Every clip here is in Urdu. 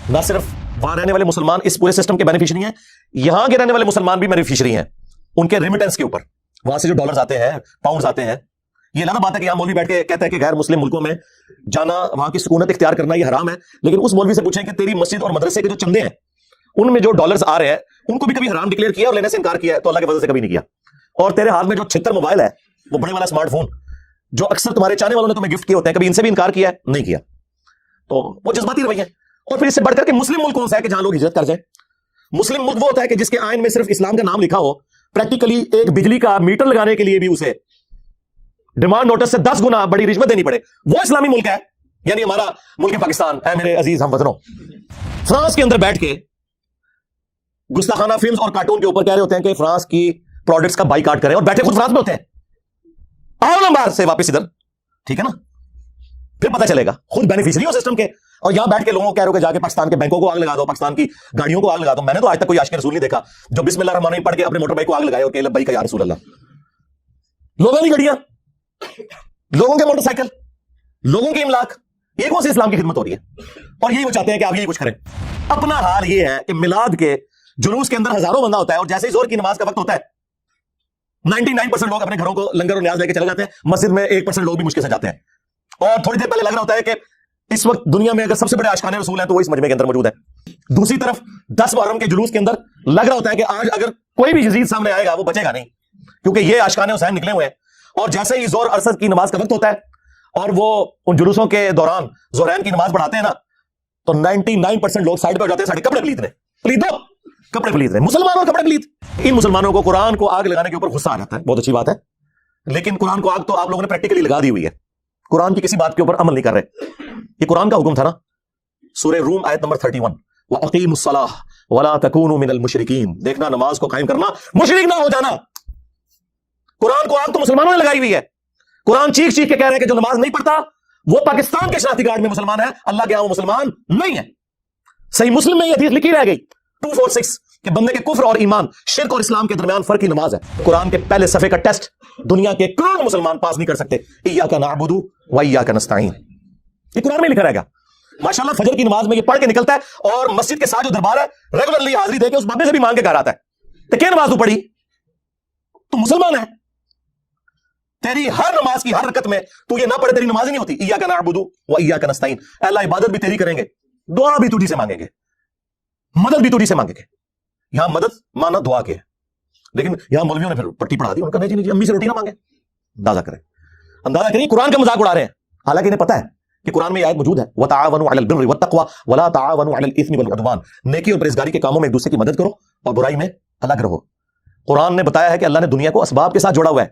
نہ صرف وہاں رہنے والے مسلمان اس پورے سسٹم کے بینیفیشری ہیں, یہاں کے رہنے والے مسلمان بھی بینیفیشری ہیں ان کے ریمیٹنس کے اوپر. وہاں سے جو ڈالرز آتے ہیں, پاؤنڈز آتے ہیں, یہ لانا بات ہے کہ یہاں مولوی بیٹھ کے کہتا ہے کہ غیر مسلم ملکوں میں جانا, وہاں کی سکونت اختیار کرنا یہ حرام ہے, لیکن اس مولوی سے پوچھیں کہ تیری مسجد اور مدرسے کے جو چندے ہیں ان میں جو ڈالرز آ رہے ہیں ان کو بھی کبھی حرام ڈکلیئر کیا اور لینے سے انکار کیا ہے؟ تو اللہ کے فضل سے کبھی نہیں کیا. اور تیرے ہاتھ میں جو 76 موبائل ہے, وہ بڑے والا اسمارٹ فون جو اکثر تمہارے چاہنے والوں نے تمہیں گفٹ کیے ہوتے ہیں, کبھی ان سے بھی انکار کیا ہے؟ نہیں کیا. تو وہ جذباتی رویہ ہے. اور پھر اس سے بڑھ کر کے مسلم ملک کون سا ہے کہ جہاں لوگ ہجرت کر جائیں؟ مسلم ملک وہ ہوتا ہے کہ جس کے آئین میں صرف اسلام کا نام لکھا ہو, پریکٹیکلی ایک بجلی کا میٹر لگانے کے لیے بھی اسے ڈیمانڈ نوٹس سے 10 گنا بڑی رشوت دینی پڑے, وہ اسلامی ملک ہے. یعنی ہمارا ملک پاکستان ہے میرے عزیز ہم وطنوں, فرانس کے اندر بیٹھ کے گستاخانہ فلمز اور کارٹون کے اوپر کہہ رہے ہوتے ہیں کہ فرانس کی پروڈکٹس کا بائیکاٹ کریں, اور بیٹھے خود فرانس میں ہوتے ہیں. آؤ نا باہر سے واپس ادھر, ٹھیک ہے نا, پھر پتہ چلے گا. خود بینیفیشری ہو سسٹم کے, اور یہاں بیٹھ کے لوگوں کو کہہ رہے ہو کہ جا کے پاکستان کے بینکوں کو آگ لگا دو, پاکستان کی گاڑیوں کو آگ لگا دو. میں نے تو آج تک کوئی عاشق رسول نہیں دیکھا جو بسم اللہ الرحمن الرحیم پڑھ کے اپنے موٹر بائک کو آگ لگائے اور کہ لبیک یا رسول اللہ. لوگوں کی گاڑیاں, لوگوں کے موٹر سائیکل, لوگوں کے املاک, یہ کون سی اسلام کی خدمت ہو رہی ہے؟ اور یہی وہ چاہتے ہیں کہ آپ یہی کچھ کریں. اپنا حال یہ ہے کہ میلاد کے جلوس کے اندر ہزاروں بندہ ہوتا ہے, اور جیسے ہی زور کی نماز کا وقت ہوتا ہے 99% لوگ اپنے گھروں کو لنگر اور نیاز لے کے چلے جاتے ہیں, مسجد میں 1% لوگ بھی مشکل سے جاتے ہیں. اور تھوڑی دیر پہلے لگ رہا ہوتا ہے کہ اس وقت دنیا میں اگر سب سے بڑے عاشقان رسول ہیں تو وہ اس مجمع کے اندر موجود ہے. دوسری طرف 10 محرم کے جلوس کے اندر لگ رہا ہوتا ہے کہ آج اگر کوئی بھی یزید سامنے آئے گا وہ بچے گا نہیں, کیونکہ یہ عاشقان حسین نکلے ہوئے ہیں. اور جیسے ہی زور عصر کی نماز کا وقت ہوتا ہے اور وہ ان جلوسوں کے دوران ظہرین کی نماز پڑھاتے ہیں نا, تو 99% لوگ سائڈ پہ ہو جاتے ہیں, ساڑھے کپڑے پلیت رہے, پلیت دو کپڑے پلیت رہے, مسلمانوں کپڑے پلیت. ان مسلمانوں کو قرآن کو آگ لگانے کے اوپر غصہ آ جاتا ہے, بہت اچھی بات ہے, لیکن قرآن کو آگ تو آپ لوگوں نے پریکٹیکلی لگا دی ہوئی ہے, قرآن کی کسی بات کے اوپر عمل نہیں کر رہے. یہ قرآن کا حکم تھا نا, سورہ روم آیت نمبر 31, وَأَقِيمُوا الصَّلَاةَ وَلَا تَكُونُوا مِنَ الْمُشْرِكِينَ. دیکھنا نماز کو قائم کرنا, مشرک نہ ہو جانا. قرآن کو آگ تو مسلمانوں نے لگائی ہوئی ہے. قرآن چیخ چیخ کے کہہ رہے ہیں کہ جو نماز نہیں پڑھتا وہ پاکستان کے شناختی کارڈ میں مسلمان ہے, اللہ کے یہاں وہ مسلمان نہیں ہے. صحیح مسلم میں یہ حدیث لکھی رہ گئی 246 کہ بندے کے کفر اور ایمان, شرک اور اسلام کے درمیان فرق کی نماز ہے. قرآن کے پہلے صفحے کا ٹیسٹ دنیا کے کروڑ مسلمان پاس نہیں کر سکتے. ایاک نعبد و ایاک نستعین, یہ قرآن میں لکھا رہے گا. ماشاءاللہ فجر کی نماز میں یہ پڑھ کے نکلتا ہے, اور مسجد کے ساتھ جو دربار ہے ریگولرلی حاضری دے کے اس بابے سے بھی مانگ کے گھر آتا ہے. تو کیا نماز تو پڑھی تو مسلمان ہے. تیری ہر نماز کی ہر رکعت میں تو یہ نہ پڑھے تیری نماز ہی نہیں ہوتی. ایاک نعبد و ایاک نستعین, اللہ عبادت بھی تیری کریں گے, دعا بھی تجھی سے مانگیں گے, مدد بھی تجھی سے مانگیں گے. یہاں مدد مانا دعا کے, لیکن یہاں مولویوں نے پھر پٹی پڑھا دی, ان کا نہیں جی امی سے روٹی نہ مانگے. اندازہ کریں قرآن کا مذاق اڑا رہے ہیں, حالانکہ انہیں پتا ہے کہ قرآن میں یہ آیت موجود ہے, وَتَعَاوَنُوا عَلَى الْبِرِّ وَالتَّقْوَى وَلَا تَعَاوَنُوا عَلَى الْإِثْمِ وَالْعُدْوَانِ. نیکی اور پرہیزگاری کے کاموں میں ایک دوسرے کی مدد کرو اور برائی میں الگ رہو. قرآن نے بتایا ہے کہ اللہ نے دنیا کو اسباب کے ساتھ جوڑا ہوا ہے.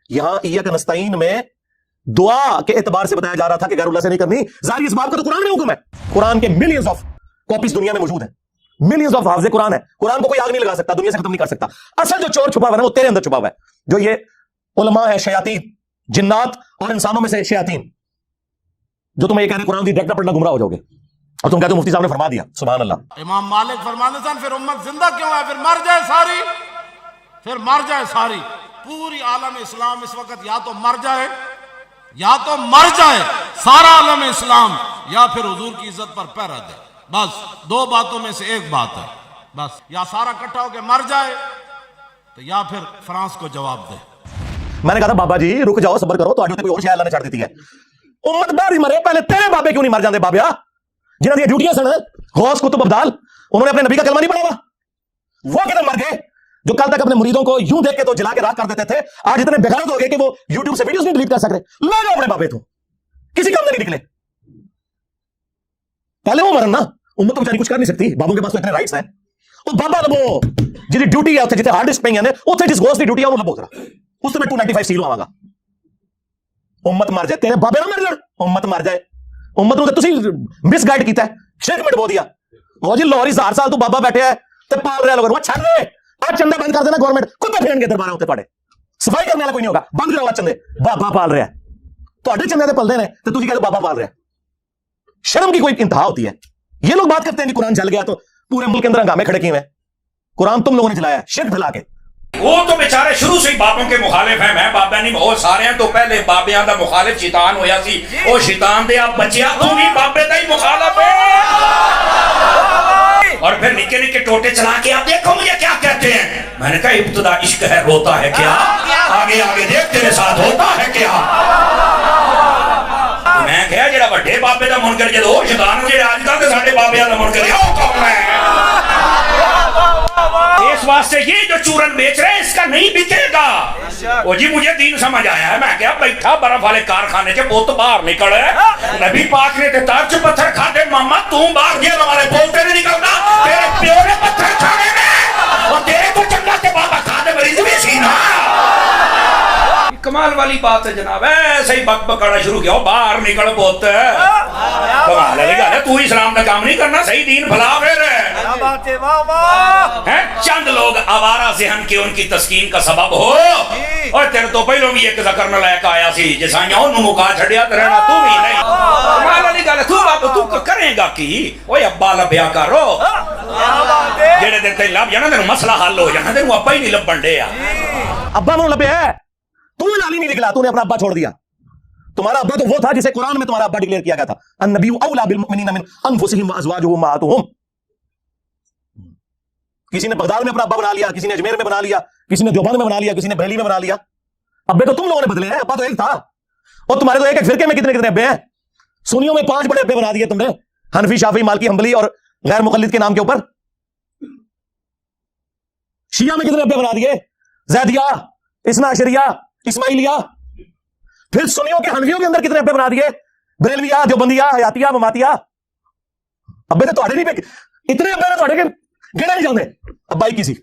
یہاں ایاک نستعین میں دعا کے اعتبار سے بتایا جا رہا تھا کہ غیر اللہ سے نہیں کرنی, ظاہری اسباب کا تو قرآن میں حکم ہے. قرآن کے ملینز آف کاپیز دنیا میں موجود ہیں, ملینز آف حافظ قرآن ہے. قرآن کو کوئی آگ نہیں لگا سکتا, دنیا سے ختم نہیں کر سکتا. اصل جو چور چھپا ہوا ہے وہ تیرے اندر چھپا ہوا ہے, جو یہ علماء ہے شیاطین, جنات اور انسانوں میں سے شیاطین, جو تمہیں یہ کہہ رہے ہیں قرآن کی ڈائریکٹ پڑھنا گمراہ ہو جاؤ گے, اور تم کہتے ہو مفتی صاحب نے فرما دیا. سبحان اللہ. امام مالک فرماتے ہیں پھر امت زندہ کیوں ہے, پھر مر جائے ساری, پھر مر جائے ساری. پوری عالم اسلام اس وقت یا تو مر جائے, یا تو مر جائے سارا عالم اسلام, یا پھر حضور کی عزت پر پیر رہ جائے. بس دو باتوں میں سے ایک بات ہے, بس یا سارا اکٹھا ہو کے مر جائے تو یا پھر فرانس کو جواب دے. میں نے کہا تھا بابا جی رک جاؤ, صبر کرو, تو آج کوئی اور شاید اللہ نے چھاڑ دیتی ہے. امت بار ہی مرے, پہلے تیرے بابے کیوں نہیں مر جاندے بابیا, جنہاں دی ڈیوٹیاں سن غوث کتب ابدال, انہوں نے اپنے نبی کا کلمہ نہیں پڑھا ہوا, وہ کدھر مر گئے. جو کل تک اپنے مریدوں کو یوں دیکھ کے تو جلا کے راکھ کر دیتے تھے, آج اتنے بغیرت ہو گئے کہ وہ یوٹیوب سے ویڈیوز نہیں ڈیلیٹ کر سک رہے. لے جاؤ اپنے بابے, تو کسی کام میں نہیں نکلے. پہلے وہ مرن نا, امت تو بیچاری کچھ کر نہیں سکتی, بابوں کے پاس تو اتنے رائٹس ہیں. وہ بابا لبو جی ڈیوٹی ہے جتنے ہارڈ ڈسک پہ ہیں اتنے جس گوشت کی ڈیوٹی ہے وہ لبو ذرا, اس سے میں 295 سیل آواں گا. امت مر جائے, تیرے بابے نہ مر جان, امت مر جائے. امت نو تے تسی مس گائیڈ کیتا ہے, شرک میں ڈبو دیا. وہ جی لاہوری 1000 سال تو بابا بیٹھے ہے تے پال رہا لوگوں, وہ چھڑ دے, آج چندے بند کر دینا گورنمنٹ, کتے پھرن گے دربار ہوتے پڑے, صفائی کرنے والا کوئی نہیں ہوگا, بند کرو چندے. بابا پال رہا ہے, تواڈے چندے تے پلدے نے تے تسی کہتے بابا پال رہا ہے. شرم کی کوئی انتہا ہوتی ہے. یہ لوگ بات کرتے ہیں کہ قرآن جل گیا تو پورے ملک کے اندر ہنگامے کھڑے کیے ہیں. قرآن تم لوگوں نے چلایا ہے شرک پھیلا کے. وہ تو بیچارے شروع سے ہی باپوں کے مخالف ہیں, میں بابا نہیں بہت سارے ہیں, تو پہلے بابیاں دا مخالف شیطان ہویا سی, او شیطان دے آپ بچیا تو بھی بابے دا ہی مخالف ہے. پھر نکے نکے ٹوٹے چلا کے آپ دیکھو مجھے کیا کہتے ہیں. میں نے کہا ابتدا عشق ہے روتا ہے کیا, آگے آگے دیکھ تیرے ساتھ ہوتا ہے کیا. میں کہا جڑا بڑے بابے دا منکر جدو وہ شیطان جڑے آج کل تے ساڈے بابے دا منکر ہے وہ کون ہے. اس واسطے یہ جو چورن بیچ رہے ہیں اس کا نہیں بکے گا. وہ جی مجھے دین سمجھ آیا ہے. میں کہا بیٹھا برف والے کارخانے کے بوت باہر نکل ہے. نبی پاک نے تے تاج پتھر کھاتے ماما تو باہر گیا ہمارے بولتے نہیں نکلتا. تیرے پیو نے پتھر کھانے میں اور تیرے کو چنگا تے بابا کھاتے مریض بھی سینا. کمال والی بات ہے جناب. ایسے ہی بک بکانا شروع کیا باہر نکل بوت. کمال ہے گل ہے. تو اسلام کا کام نہیں کرنا صحیح دین بھلا پھر. چند لوگ آوارہ ذہن کے ان کی تسکین کا سبب ہو. اور تیرے تو پہلوں بھی ایک ذکر نلائق آیا سی جسائیاں انہوں مکا چھڑیا ترہنا تو بھی نہیں. کمال والی گل ہے. تو باب تو کریں گا کی اوہ ابا لبیا کرو. جڑے دن تے لب جانا تینوں مسئلہ حل ہو جانا. تینوں ابا ہی نہیں لبن دے. ابا میں لبیا ہے تو نالی نہیں نکلا. تو نے اپنا ابا چھوڑ دیا. تمہارا ابا تو وہ تھا جسے قرآن میں تمہارا ابا ڈکلیئر کیا گیا تھا النبی اولا بالمؤمنین من انفسہم وازواجہ امہاتہم. کسی نے بغداد میں اپنا ابا بنا لیا, کسی نے اجمیر میں بنا لیا, کسی نے دیوبند میں بنا لیا, کسی نے بریلی میں بنا لیا. ابے تو تم لوگوں نے بدلے ہیں. ابا تو ایک تھا. اور تمہارے تو ایک ایک فرقے میں کتنے کتنے ابے ہیں. سنیوں میں 5 بڑے ابے بنا دیے تم نے, حنفی, شافعی, مالکی, حنبلی اور غیر مقلد کے نام کے اوپر. شیعہ میں کتنے ابے بنا دیے, زیدیہ, اثنا عشریہ, اسماعیلیہ. پھر سنیوں کے حنفیوں کے اندر کتنے ابے بنا دیے, بریلویہ, دیوبندیہ, حیاتیہ, مماتیہ. ابے تو تھوڑے نہیں پہ اتنے ابے نے تھوڑے کے گڑا نہیں جاندے. ابا ہی کسی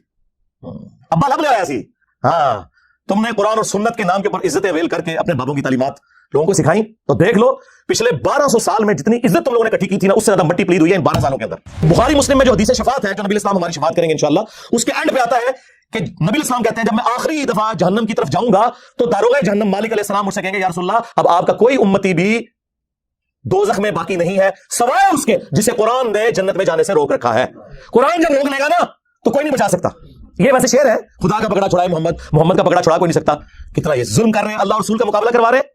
ابا لب لے آیا سی. ہاں تم نے قرآن اور سنت کے نام کے اوپر عزت اویل کر کے اپنے بابوں کی تعلیمات لوگوں کو سکھائیں. تو دیکھ لو پچھلے 1200 سال میں جتنی عزت تم لوگوں نے اکٹھی کی تھی نا, اس سے زیادہ مٹی پلیت ہوئی ہے ان 12 سالوں کے اندر. بخاری مسلم میں جو حدیث شفاعت ہے جو نبی اسلام ہماری شفاعت کریں گے انشاءاللہ, اس کے اینڈ پہ آتا ہے کہ نبی اسلام کہتے ہیں جب میں آخری دفعہ جہنم کی طرف جاؤں گا تو داروغ جہنم مالک علیہ السلام مجھ سے کہیں گے یا رسول اللہ اب آپ کا کوئی امتی بھی دوزخ میں باقی نہیں ہے سوائے اس کے جسے قرآن نے جنت میں جانے سے روک رکھا ہے. قرآن جب روک لے گا نا تو کوئی نہیں بچا سکتا. یہ ویسے شعر ہے, خدا کا پکڑا چھڑائے محمد کا پکڑا چھڑا کوئی نہیں سکتا. کتنا یہ ظلم کر رہے ہیں, اللہ اور رسول کا مقابلہ کروا رہے ہیں,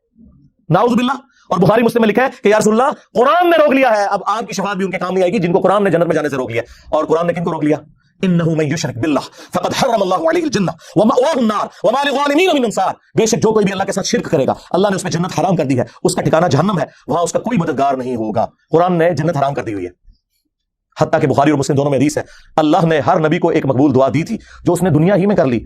نعوذ باللہ. اور بخاری مسلم میں لکھا ہے کہ یا رسول اللہ قرآن نے روک لیا ہے, اب آپ کی شفاعت بھی ان کے کام نہیں آئے گی جن کو قرآن نے جنت میں جانے سے روک لیا. اور قرآن نے کن کو روک لیا, انه من یشرک باللہ فقد حرم اللہ علیہ الجنہ ومأواہ النار وما للظالمین من انصار. بے شک جو کوئی بھی اللہ کے ساتھ شرک کرے گا اللہ نے اس میں جنت حرام کر دی ہے, اس کا ٹھکانہ جہنم ہے, وہاں اس کا کوئی مددگار نہیں ہوگا. قرآن نے جنت حرام کر دی ہوئی ہے. حتیٰ کہ بخاری اور مسلم دونوں میں حدیث ہے اللہ نے ہر نبی کو ایک مقبول دعا دی تھی جو اس نے دنیا ہی میں کر لی,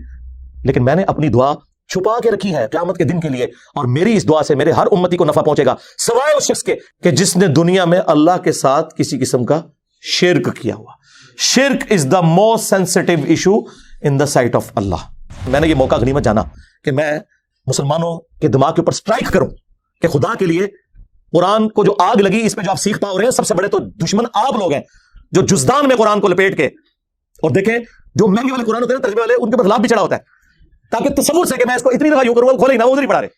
لیکن میں نے اپنی دعا چھپا کے رکھی ہے قیامت کے دن کے لیے, اور میری اس دعا سے میرے ہر امتی کو نفع پہنچے گا سوائے اس شخص کے کہ جس نے دنیا میں اللہ کے ساتھ کسی قسم کا شرک کیا ہوا. شرک is the most sensitive issue in the sight of Allah. میں نے یہ موقع غنیمت جانا کہ میں مسلمانوں کے دماغ کے اوپر سٹرائک کروں کہ خدا کے لیے قرآن کو جو آگ لگی اس میں جو آپ سیکھ پا رہے ہیں سب سے بڑے تو دشمن آپ لوگ ہیں جو جزدان میں قرآن کو لپیٹ کے, اور دیکھیں جو مہنگے والے قرآن ہوتے ہیں ترجمے والے ان کے اوپر لاب بھی چڑھا ہوتا ہے تاکہ تصور سے کہ میں اس کو اتنی دفعہ یوں کروں کھولے ہی نہ وہ نہیں پڑھا رہے.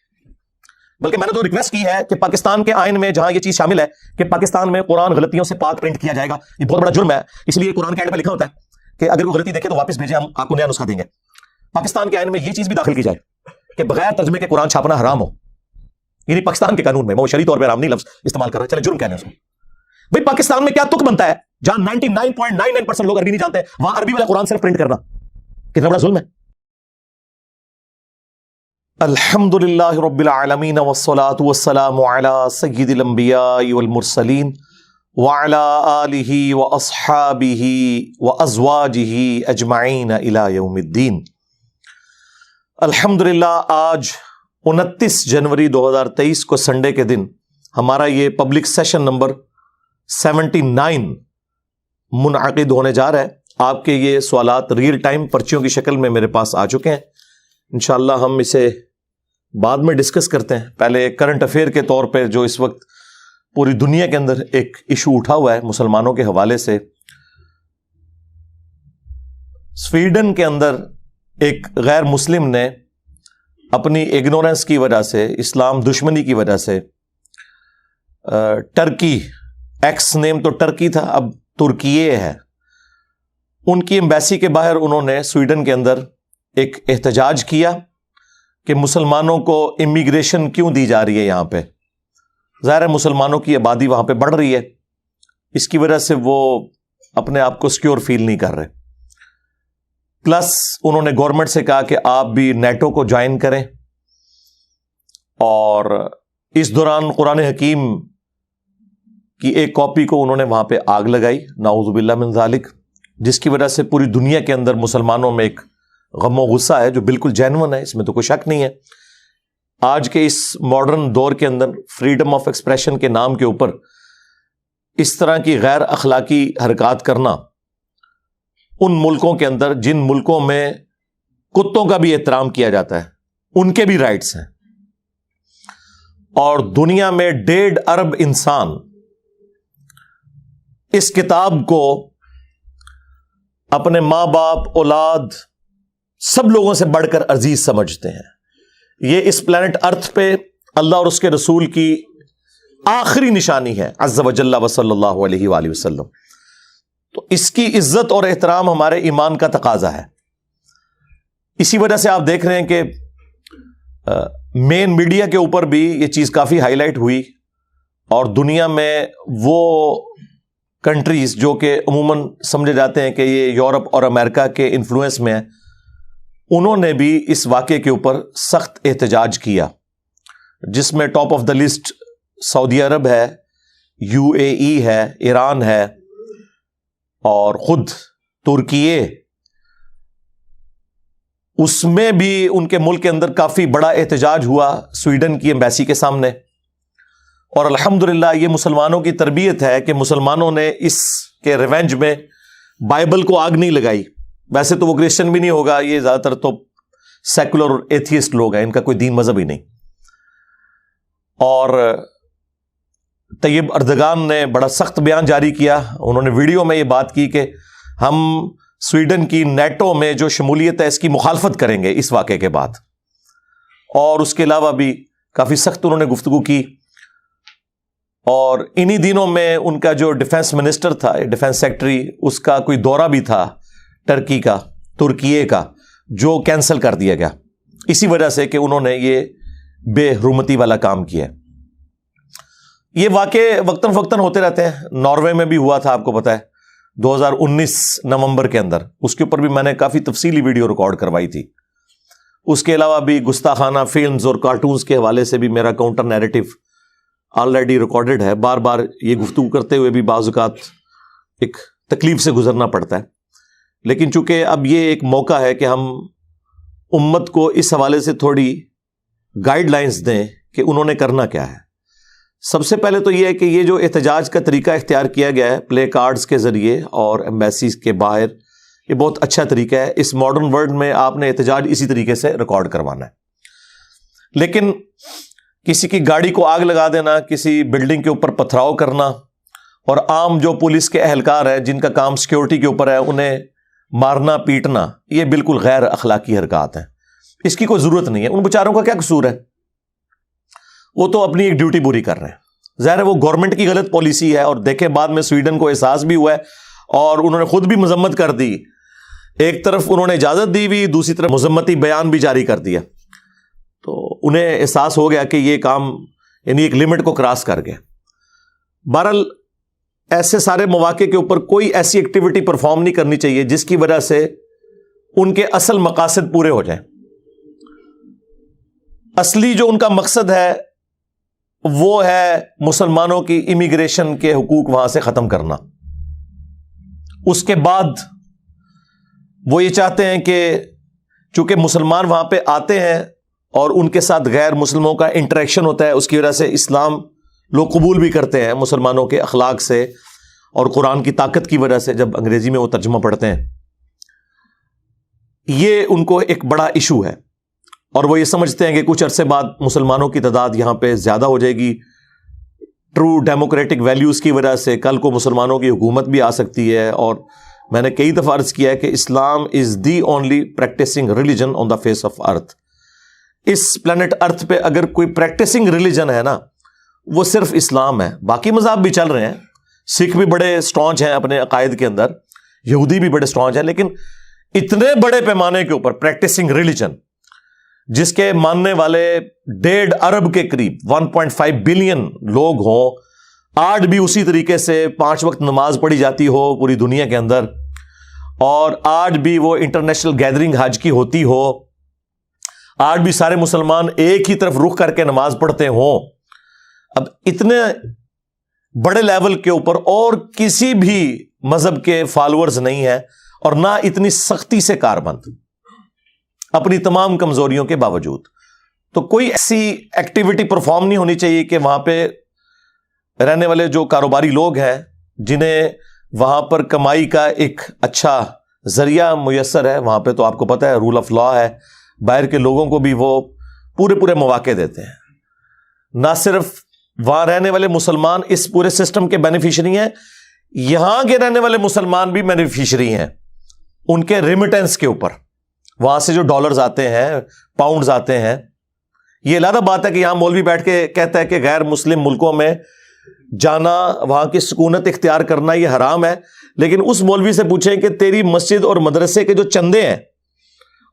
بلکہ میں نے تو ریکویسٹ کی ہے کہ پاکستان کے آئین میں جہاں یہ چیز شامل ہے کہ پاکستان میں قرآن غلطیوں سے پاک پرنٹ کیا جائے گا, یہ بہت بڑا جرم ہے. اس لیے قرآن کے آئین میں لکھا ہوتا ہے کہ اگر کوئی غلطی دیکھے تو واپس بھیجیں, ہم آپ کو نیا نسخہ دیں گے. پاکستان کے آئین میں یہ چیز بھی داخل کی جائے کہ بغیر ترجمے کے قرآن چھاپنا حرام ہو. یعنی پاکستان کے قانون میں, میں وہ شرعی طور پہ حرام نہیں لفظ استعمال کر رہا, چلے جرم کہنے اس میں. بھائی پاکستان میں کیا تک بنتا ہے جہاں 99.99% لوگ عربی نہیں جانتے, وہاں عربی والا قرآن صرف پرنٹ کرنا کتنا بڑا ظلم ہے. الحمد للہ رب العالمین والصلاة والسلام علی سید الانبیاء والمرسلین وعلی آلہ واصحابہ وازواجہ اجمعین الی یوم الدین. الحمدللہ آج 29 جنوری 2023 کو سنڈے کے دن ہمارا یہ پبلک سیشن نمبر 79 منعقد ہونے جا رہا ہے. آپ کے یہ سوالات ریئل ٹائم پرچیوں کی شکل میں میرے پاس آ چکے ہیں. انشاءاللہ ہم اسے بعد میں ڈسکس کرتے ہیں. پہلے کرنٹ افیئر کے طور پہ جو اس وقت پوری دنیا کے اندر ایک ایشو اٹھا ہوا ہے مسلمانوں کے حوالے سے, سویڈن کے اندر ایک غیر مسلم نے اپنی ایگنورنس کی وجہ سے, اسلام دشمنی کی وجہ سے, ٹرکی, ایکس نیم تو ٹرکی تھا اب ترکیے ہے, ان کی ایمبیسی کے باہر انہوں نے سویڈن کے اندر ایک احتجاج کیا کہ مسلمانوں کو امیگریشن کیوں دی جا رہی ہے یہاں پہ. ظاہر ہے مسلمانوں کی آبادی وہاں پہ بڑھ رہی ہے, اس کی وجہ سے وہ اپنے آپ کو سیکیور فیل نہیں کر رہے. پلس انہوں نے گورنمنٹ سے کہا کہ آپ بھی نیٹو کو جوائن کریں, اور اس دوران قرآن حکیم کی ایک کاپی کو انہوں نے وہاں پہ آگ لگائی, نعوذ باللہ من ذالک, جس کی وجہ سے پوری دنیا کے اندر مسلمانوں میں ایک غم و غصہ ہے جو بالکل جینون ہے, اس میں تو کوئی شک نہیں ہے. آج کے اس ماڈرن دور کے اندر فریڈم آف ایکسپریشن کے نام کے اوپر اس طرح کی غیر اخلاقی حرکات کرنا ان ملکوں کے اندر جن ملکوں میں کتوں کا بھی احترام کیا جاتا ہے, ان کے بھی رائٹس ہیں, اور دنیا میں 1.5 ارب انسان اس کتاب کو اپنے ماں باپ, اولاد, سب لوگوں سے بڑھ کر عزیز سمجھتے ہیں. یہ اس پلانٹ ارتھ پہ اللہ اور اس کے رسول کی آخری نشانی ہے عز و جل و صلی اللہ علیہ وآلہ وسلم. تو اس کی عزت اور احترام ہمارے ایمان کا تقاضا ہے. اسی وجہ سے آپ دیکھ رہے ہیں کہ مین میڈیا کے اوپر بھی یہ چیز کافی ہائی لائٹ ہوئی, اور دنیا میں وہ کنٹریز جو کہ عموماً سمجھے جاتے ہیں کہ یہ یورپ اور امریکہ کے انفلوئنس میں ہیں, انہوں نے بھی اس واقعے کے اوپر سخت احتجاج کیا, جس میں ٹاپ آف دا لسٹ سعودی عرب ہے, UAE ہے, ایران ہے, اور خود ترکیے. اس میں بھی ان کے ملک کے اندر کافی بڑا احتجاج ہوا سویڈن کی ایمبیسی کے سامنے. اور الحمدللہ یہ مسلمانوں کی تربیت ہے کہ مسلمانوں نے اس کے ریونج میں بائبل کو آگ نہیں لگائی. ویسے تو وہ کرسچن بھی نہیں ہوگا, یہ زیادہ تر تو سیکولر اور ایتھیسٹ لوگ ہیں, ان کا کوئی دین مذہب ہی نہیں. اور طیب اردگان نے بڑا سخت بیان جاری کیا. انہوں نے ویڈیو میں یہ بات کی کہ ہم سویڈن کی نیٹو میں جو شمولیت ہے اس کی مخالفت کریں گے اس واقعے کے بعد. اور اس کے علاوہ بھی کافی سخت انہوں نے گفتگو کی. اور انہی دنوں میں ان کا جو ڈیفنس منسٹر تھا, ڈیفنس سیکٹری, اس کا کوئی دورہ بھی تھا ٹرکی کا, ترکیے کا, جو کینسل کر دیا گیا اسی وجہ سے کہ انہوں نے یہ بے حرمتی والا کام کیا. یہ واقعے وقتاً فوقتاً ہوتے رہتے ہیں. ناروے میں بھی ہوا تھا, آپ کو پتا ہے, 2019 نومبر کے اندر. اس کے اوپر بھی میں نے کافی تفصیلی ویڈیو ریکارڈ کروائی تھی. اس کے علاوہ بھی گستاخانہ فلمز اور کارٹونز کے حوالے سے بھی میرا کاؤنٹر نیریٹو آلریڈی ریکارڈڈ ہے. بار بار یہ گفتگو کرتے ہوئے بھی بعض اوقات ایک تکلیف سے گزرنا پڑتا ہے, لیکن چونکہ اب یہ ایک موقع ہے کہ ہم امت کو اس حوالے سے تھوڑی گائیڈ لائنز دیں کہ انہوں نے کرنا کیا ہے. سب سے پہلے تو یہ ہے کہ یہ جو احتجاج کا طریقہ اختیار کیا گیا ہے پلے کارڈز کے ذریعے اور ایمبیسیز کے باہر, یہ بہت اچھا طریقہ ہے. اس ماڈرن ورلڈ میں آپ نے احتجاج اسی طریقے سے ریکارڈ کروانا ہے. لیکن کسی کی گاڑی کو آگ لگا دینا, کسی بلڈنگ کے اوپر پتھراؤ کرنا, اور عام جو پولیس کے اہلکار ہیں جن کا کام سیکیورٹی کے اوپر ہے انہیں مارنا پیٹنا, یہ بالکل غیر اخلاقی حرکات ہیں. اس کی کوئی ضرورت نہیں ہے. ان بیچاروں کا کیا قصور ہے؟ وہ تو اپنی ایک ڈیوٹی پوری کر رہے ہیں. ظاہر ہے وہ گورنمنٹ کی غلط پالیسی ہے, اور دیکھیں بعد میں سویڈن کو احساس بھی ہوا ہے اور انہوں نے خود بھی مذمت کر دی. ایک طرف انہوں نے اجازت دی ہوئی, دوسری طرف مذمتی بیان بھی جاری کر دیا. تو انہیں احساس ہو گیا کہ یہ کام یعنی ایک لمٹ کو کراس کر گیا. بہرحال ایسے سارے مواقع کے اوپر کوئی ایسی ایکٹیویٹی پرفارم نہیں کرنی چاہیے جس کی وجہ سے ان کے اصل مقاصد پورے ہو جائیں. اصلی جو ان کا مقصد ہے وہ ہے مسلمانوں کی امیگریشن کے حقوق وہاں سے ختم کرنا. اس کے بعد وہ یہ چاہتے ہیں کہ چونکہ مسلمان وہاں پہ آتے ہیں اور ان کے ساتھ غیر مسلموں کا انٹریکشن ہوتا ہے, اس کی وجہ سے اسلام لوگ قبول بھی کرتے ہیں مسلمانوں کے اخلاق سے اور قرآن کی طاقت کی وجہ سے, جب انگریزی میں وہ ترجمہ پڑھتے ہیں. یہ ان کو ایک بڑا ایشو ہے, اور وہ یہ سمجھتے ہیں کہ کچھ عرصے بعد مسلمانوں کی تعداد یہاں پہ زیادہ ہو جائے گی. ٹرو ڈیموکریٹک ویلیوز کی وجہ سے کل کو مسلمانوں کی حکومت بھی آ سکتی ہے. اور میں نے کئی دفعہ عرض کیا ہے کہ Islam is the only practicing religion on the face of earth. اس پلانٹ ارتھ پہ اگر کوئی پریکٹسنگ ریلیجن ہے نا, وہ صرف اسلام ہے. باقی مذہب بھی چل رہے ہیں, سکھ بھی بڑے اسٹرانچ ہیں اپنے عقائد کے اندر, یہودی بھی بڑے اسٹرانچ ہیں, لیکن اتنے بڑے پیمانے کے اوپر پریکٹسنگ ریلیجن جس کے ماننے والے 1.5 ارب کے قریب 1.5 بلین لوگ ہوں, آج بھی اسی طریقے سے 5 وقت نماز پڑھی جاتی ہو پوری دنیا کے اندر, اور آج بھی وہ انٹرنیشنل گیدرنگ حج کی ہوتی ہو, آج بھی سارے مسلمان ایک ہی طرف رخ کر کے نماز پڑھتے ہوں, اب اتنے بڑے لیول کے اوپر اور کسی بھی مذہب کے فالوورز نہیں ہیں, اور نہ اتنی سختی سے کاربند اپنی تمام کمزوریوں کے باوجود. تو کوئی ایسی ایکٹیویٹی پرفارم نہیں ہونی چاہیے کہ وہاں پہ رہنے والے جو کاروباری لوگ ہیں, جنہیں وہاں پر کمائی کا ایک اچھا ذریعہ میسر ہے, وہاں پہ تو آپ کو پتہ ہے رول آف لا ہے, باہر کے لوگوں کو بھی وہ پورے مواقع دیتے ہیں. نہ صرف وہاں رہنے والے مسلمان اس پورے سسٹم کے بینیفیشری ہیں, یہاں کے رہنے والے مسلمان بھی بینیفیشری ہیں ان کے ریمیٹنس کے اوپر. وہاں سے جو ڈالرز آتے ہیں, پاؤنڈز آتے ہیں, یہ علیحدہ بات ہے کہ یہاں مولوی بیٹھ کے کہتا ہے کہ غیر مسلم ملکوں میں جانا, وہاں کی سکونت اختیار کرنا یہ حرام ہے, لیکن اس مولوی سے پوچھیں کہ تیری مسجد اور مدرسے کے جو چندے ہیں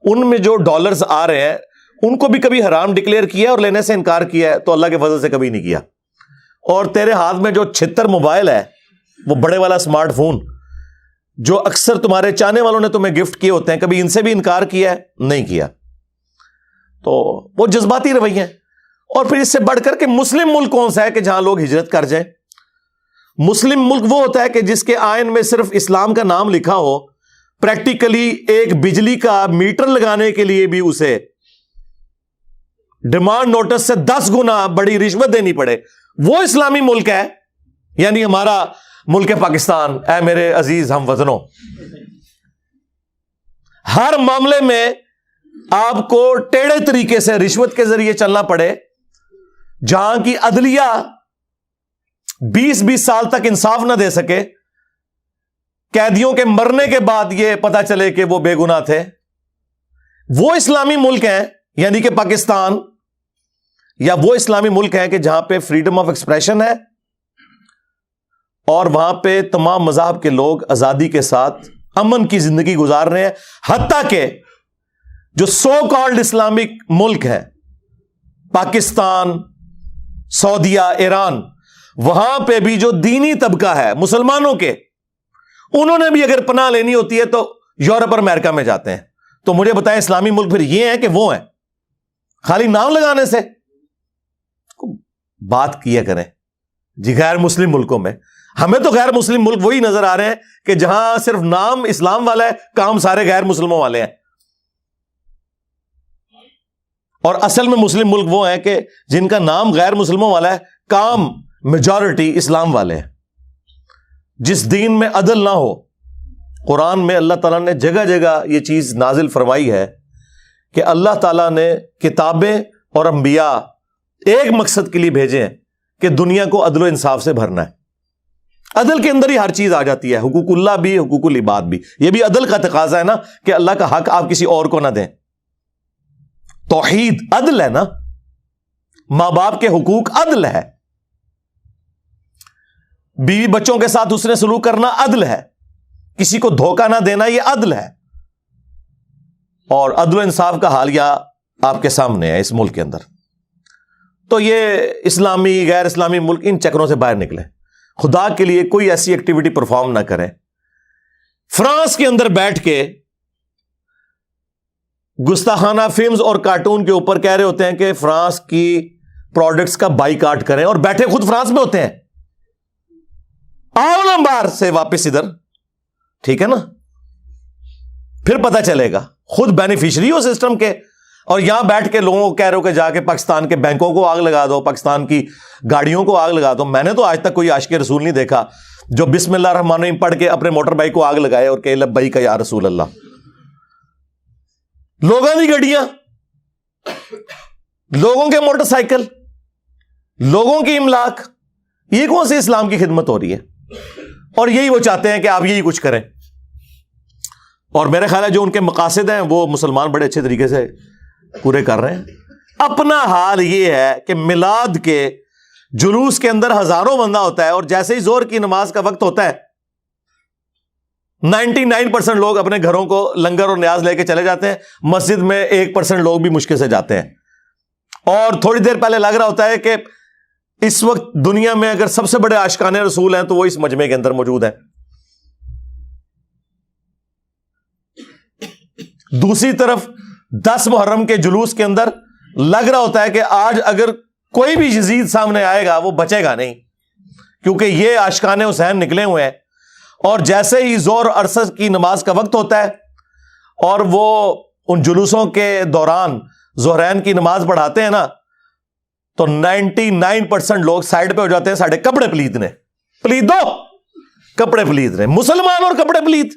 ان میں جو ڈالرز آ رہے ہیں ان کو بھی کبھی حرام ڈکلیئر کیا اور لینے سے انکار کیا ہے؟ تو اللہ کے فضل سے کبھی نہیں کیا. اور تیرے ہاتھ میں جو 76 موبائل ہے, وہ بڑے والا اسمارٹ فون جو اکثر تمہارے چاہنے والوں نے تمہیں گفٹ کیے ہوتے ہیں, کبھی ان سے بھی انکار کیا ہے؟ نہیں کیا. تو وہ جذباتی رویے ہیں. اور پھر اس سے بڑھ کر کے مسلم ملک کون سا ہے کہ جہاں لوگ ہجرت کر جائیں؟ مسلم ملک وہ ہوتا ہے کہ جس کے آئین میں صرف اسلام کا نام لکھا ہو, پریکٹیکلی ایک بجلی کا میٹر لگانے کے لیے بھی اسے ڈیمانڈ نوٹس سے 10 گنا بڑی رشوت دینی پڑے. وہ اسلامی ملک ہے, یعنی ہمارا ملک پاکستان. اے میرے عزیز ہم وطنوں, ہر معاملے میں آپ کو ٹیڑھے طریقے سے رشوت کے ذریعے چلنا پڑے, جہاں کی عدلیہ 20 سال تک انصاف نہ دے سکے, قیدیوں کے مرنے کے بعد یہ پتا چلے کہ وہ بے گناہ تھے. وہ اسلامی ملک ہیں, یعنی کہ پاکستان, یا وہ اسلامی ملک ہیں کہ جہاں پہ فریڈم آف ایکسپریشن ہے اور وہاں پہ تمام مذاہب کے لوگ آزادی کے ساتھ امن کی زندگی گزار رہے ہیں. حتیٰ کہ جو سو کالڈ اسلامک ملک ہیں, پاکستان, سعودیہ, ایران, وہاں پہ بھی جو دینی طبقہ ہے مسلمانوں کے, انہوں نے بھی اگر پناہ لینی ہوتی ہے تو یورپ اور امریکہ میں جاتے ہیں. تو مجھے بتائیں اسلامی ملک پھر یہ ہیں کہ وہ ہیں؟ خالی نام لگانے سے بات کیا کریں جی. غیر مسلم ملکوں میں ہمیں تو غیر مسلم ملک وہی نظر آ رہے ہیں کہ جہاں صرف نام اسلام والا ہے, کام سارے غیر مسلموں والے ہیں. اور اصل میں مسلم ملک وہ ہیں کہ جن کا نام غیر مسلموں والا ہے, کام میجورٹی اسلام والے ہیں. جس دین میں عدل نہ ہو, قرآن میں اللہ تعالیٰ نے جگہ جگہ یہ چیز نازل فرمائی ہے کہ اللہ تعالیٰ نے کتابیں اور انبیاء ایک مقصد کے لیے بھیجے ہیں کہ دنیا کو عدل و انصاف سے بھرنا ہے. عدل کے اندر ہی ہر چیز آ جاتی ہے, حقوق اللہ بھی, حقوق العباد بھی. یہ بھی عدل کا تقاضا ہے نا کہ اللہ کا حق آپ کسی اور کو نہ دیں. توحید عدل ہے نا, ماں باپ کے حقوق عدل ہے, بیوی بچوں کے ساتھ حسن سلوک کرنا عدل ہے, کسی کو دھوکہ نہ دینا یہ عدل ہے. اور عدل و انصاف کا حالیہ آپ کے سامنے ہے اس ملک کے اندر. تو یہ اسلامی غیر اسلامی ملک ان چکروں سے باہر نکلے, خدا کے لیے کوئی ایسی ایکٹیویٹی پرفارم نہ کریں. فرانس کے اندر بیٹھ کے گستاخانہ فلمز اور کارٹون کے اوپر کہہ رہے ہوتے ہیں کہ فرانس کی پروڈکٹس کا بائیکاٹ کریں, اور بیٹھے خود فرانس میں ہوتے ہیں. آؤ نا باہر سے واپس ادھر, ٹھیک ہے نا, پھر پتہ چلے گا. خود بینیفیشری ہو سسٹم کے, اور یہاں بیٹھ کے لوگوں کو کہہ رہے ہو کہ جا کے پاکستان کے بینکوں کو آگ لگا دو, پاکستان کی گاڑیوں کو آگ لگا دو. میں نے تو آج تک کوئی عاشق رسول نہیں دیکھا جو بسم اللہ الرحمن الرحیم پڑھ کے اپنے موٹر بائک کو آگ لگائے اور کہ لبیک یا رسول اللہ. لوگوں کی گاڑیاں, لوگوں کے موٹر سائیکل, لوگوں کی املاک, یہ کون سی اسلام کی خدمت ہو رہی ہے؟ اور یہی وہ چاہتے ہیں کہ آپ یہی کچھ کریں. اور میرے خیال ہے جو ان کے مقاصد ہیں وہ مسلمان بڑے اچھے طریقے سے پورے کر رہے ہیں. اپنا حال یہ ہے کہ میلاد کے جلوس کے اندر ہزاروں بندہ ہوتا ہے, اور جیسے ہی زور کی نماز کا وقت ہوتا ہے 99% لوگ اپنے گھروں کو لنگر اور نیاز لے کے چلے جاتے ہیں. مسجد میں 1% لوگ بھی مشکل سے جاتے ہیں. اور تھوڑی دیر پہلے لگ رہا ہوتا ہے کہ اس وقت دنیا میں اگر سب سے بڑے عاشقان رسول ہیں تو وہ اس مجمع کے اندر موجود ہیں. دوسری طرف 10 محرم کے جلوس کے اندر لگ رہا ہوتا ہے کہ آج اگر کوئی بھی یزید سامنے آئے گا وہ بچے گا نہیں, کیونکہ یہ عاشقان حسین نکلے ہوئے ہیں. اور جیسے ہی ظہر اور عصر کی نماز کا وقت ہوتا ہے اور وہ ان جلوسوں کے دوران ظہرین کی نماز پڑھاتے ہیں نا, تو 99% لوگ سائڈ پہ ہو جاتے ہیں. ساڑھے کپڑے پلیت نے, پلیت دو کپڑے پلیت نے, مسلمان اور کپڑے پلیت,